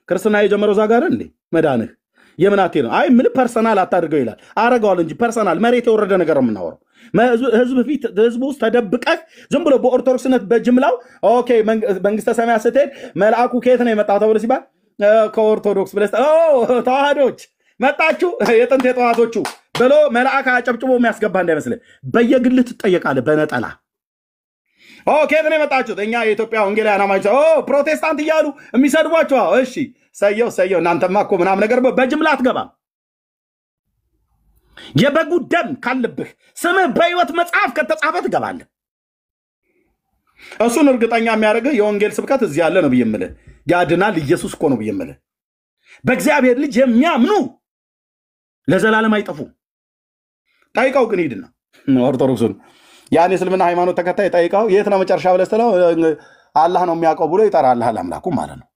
ክርስትና የጀመረው እዛ ጋር እንዴ መዳንህ የምናቴ ነው አይ ምን ፐርሰናል አታድርገው ይላል አረጋዋል እንጂ ፐርሰናል መሬት የወረደ ነገር ነው የምናወራው ህዝብ ውስጥ ተደብቀህ ዝም ብሎ በኦርቶዶክስነት በጅምላው ኦኬ መንግስተ ሰማያት ስትሄድ መልአኩ ከየት ነው የመጣው ተብሎ ሲባል ከኦርቶዶክስ ብለህ ተዋህዶች መጣችሁ የጥንት የጠዋቶቹ ብሎ መልአክ አጨብጭቦ የሚያስገባ እንዳይመስልህ በየግልህ ትጠየቃለህ በነጠላ ከየት ነው የመጣችሁት እኛ የኢትዮጵያ ወንጌላውያን አማኞች ፕሮቴስታንት እያሉ የሚሰድቧቸው እሺ ሰየው እናንተማ እኮ ምናምን ነገር በጅምላ አትገባም የበጉ ደም ካለብህ ስምህ በሕይወት መጽሐፍ ከተጻፈ ትገባለህ እሱን እርግጠኛ የሚያደርግህ የወንጌል ስብከት እዚህ ያለ ነው ብዬ የምልህ ያድናል ኢየሱስ እኮ ነው ብዬ የምልህ በእግዚአብሔር ልጅ የሚያምኑ ለዘላለም አይጠፉ ጠይቀው ግን ሂድና ኦርቶዶክሱን ያን እስልምና ሃይማኖት ተከታይ ጠይቀው የት ነው መጨረሻ ብለህ ስትለው አላህ ነው የሚያውቀው ብሎ ይጠራልህ አምላኩ ማለት ነው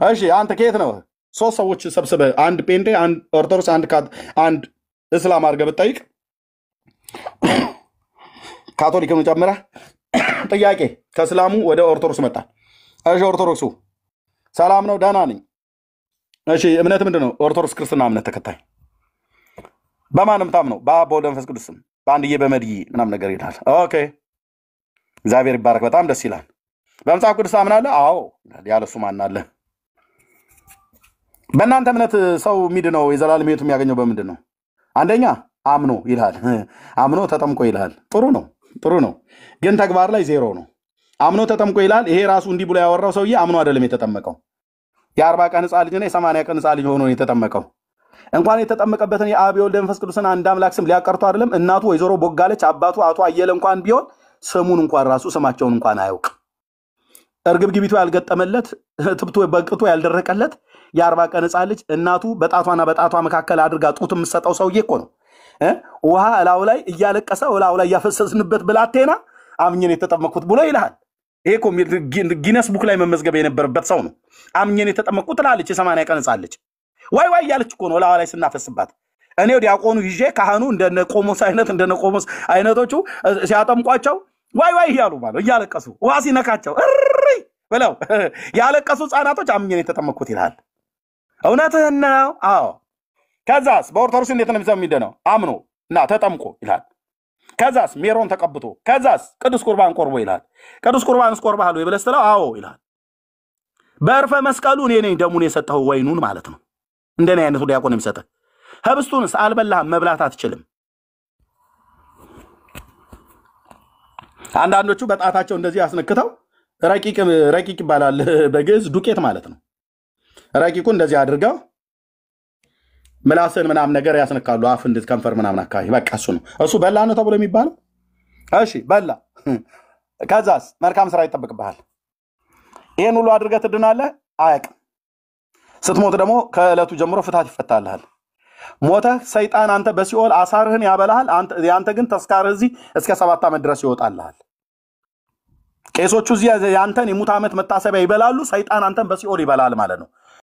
እሺ አንተ ከየት ነው ሶስት ሰዎች ሰብስበህ አንድ ጴንጤ አንድ ኦርቶዶክስ አንድ እስላም አድርገህ ብትጠይቅ ካቶሊክም ጨምረህ ጥያቄ ከእስላሙ ወደ ኦርቶዶክስ መጣ እሺ ኦርቶዶክሱ ሰላም ነው ደህና ነኝ እሺ እምነት ምንድን ነው ኦርቶዶክስ ክርስትና እምነት ተከታይ በማንም ታምነው በአብ በወልድ በመንፈስ ቅዱስ ስም በአንድዬ በመድዬ ምናምን ነገር ይላል ኦኬ እግዚአብሔር ይባረክ በጣም ደስ ይላል በመጽሐፍ ቅዱስ ታምናለህ አዎ ያለሱ ማን አለ በእናንተ እምነት ሰው የሚድነው የዘላለም ሕይወት የሚያገኘው በምንድን ነው አንደኛ አምኖ ይላል አምኖ ተጠምቆ ይላል ጥሩ ነው ግን ተግባር ላይ ዜሮ ነው አምኖ ተጠምቆ ይላል ይሄ ራሱ እንዲህ ብሎ ያወራው ሰውዬ አምኖ አይደለም የተጠመቀው የ40 ቀን ሕፃን ልጅ ነው የ80 ቀን ሕፃን ልጅ ሆኖ የተጠመቀው እንኳን የተጠመቀበትን የአብ የወልድ መንፈስ ቅዱስን አንድ አምላክ ስም ሊያቀርቱ አይደለም እናቱ ወይዘሮ ቦጋለች አባቱ አቶ አየለ እንኳን ቢሆን ስሙን እንኳን ራሱ ስማቸውን እንኳን አያውቅ እርግብግቢቱ ያልገጠመለት ትብቱ በቅቱ ያልደረቀለት የ40 ቀን ሕፃን ልጅ እናቱ በጣቷና በጣቷ መካከል አድርጋ ጡት የምትሰጠው ሰውዬ እኮ ነው። ውሃ እላው ላይ እያለቀሰ እላው ላይ ያፈሰስንበት ብላቴና አምኜን የተጠመቅኩት ብሎ ይልሃል። ይሄ እኮ ጊነስ ቡክ ላይ መመዝገብ የነበረበት ሰው ነው። አምኜን የተጠመቅኩት ትላለች የ80 ቀን ሕፃን ልጅ። ዋይ ዋይ እያለች እኮ ነው እላው ላይ ስናፈስባት። እኔው ዲያቆኑ ይዤ ካህኑ እንደነ ቆሞስ አይነቶቹ ሲያጠምቋቸው ዋይ ዋይ እያሉ ማለት እያለቀሱ ውሃ ሲነካቸው እሪ ብለው ያለቀሱ ሕፃናቶች አምኜን የተጠመቅኩት ይልሃል። እውነትህን ነው። አዎ። ከዛስ በኦርቶዶክስ እንዴት ነው የሚደነው? አምኖ እና ተጠምቆ ይልሃል። ከዛስ ሜሮን ተቀብቶ ከዛስ ቅዱስ ቁርባን ቆርቦ ይልሃል። ቅዱስ ቁርባንስ ቆርባሃል ወይ ብለህ ስትለው አዎ ይልሃል። በእርፈ መስቀሉ እኔ ነኝ ደሙን የሰጠው ወይኑን ማለት ነው። እንደኔ አይነቱ ዲያቆን የሚሰጠህ ህብስቱንስ አልበላህም፣ መብላት አትችልም። አንዳንዶቹ በጣታቸው እንደዚህ ያስነክተው ረቂቅ ይባላል በግዕዝ ዱቄት ማለት ነው። ረቂቁ እንደዚህ አድርገው ምላስን ምናምን ነገር ያስነካሉ። አፍ እንድት ከንፈር ምናምን አካባቢ በቃ እሱ ነው። እሱ በላ ነው ተብሎ የሚባለው። እሺ በላ። ከዛስ መልካም ስራ ይጠብቅብሃል። ይሄን ሁሉ አድርገህ ትድናለህ? አያውቅም። ስትሞት ደግሞ ከዕለቱ ጀምሮ ፍታት ይፈታልሃል። ሞተህ ሰይጣን አንተ በሲኦል አሳርህን ያበላሃል። ያንተ ግን ተስካርህ እዚህ እስከ 7 ዓመት ድረስ ይወጣልሃል። ቄሶቹ እዚህ ያንተን የሙት ዓመት መታሰቢያ ይበላሉ። ሰይጣን አንተን በሲኦል ይበላል ማለት ነው።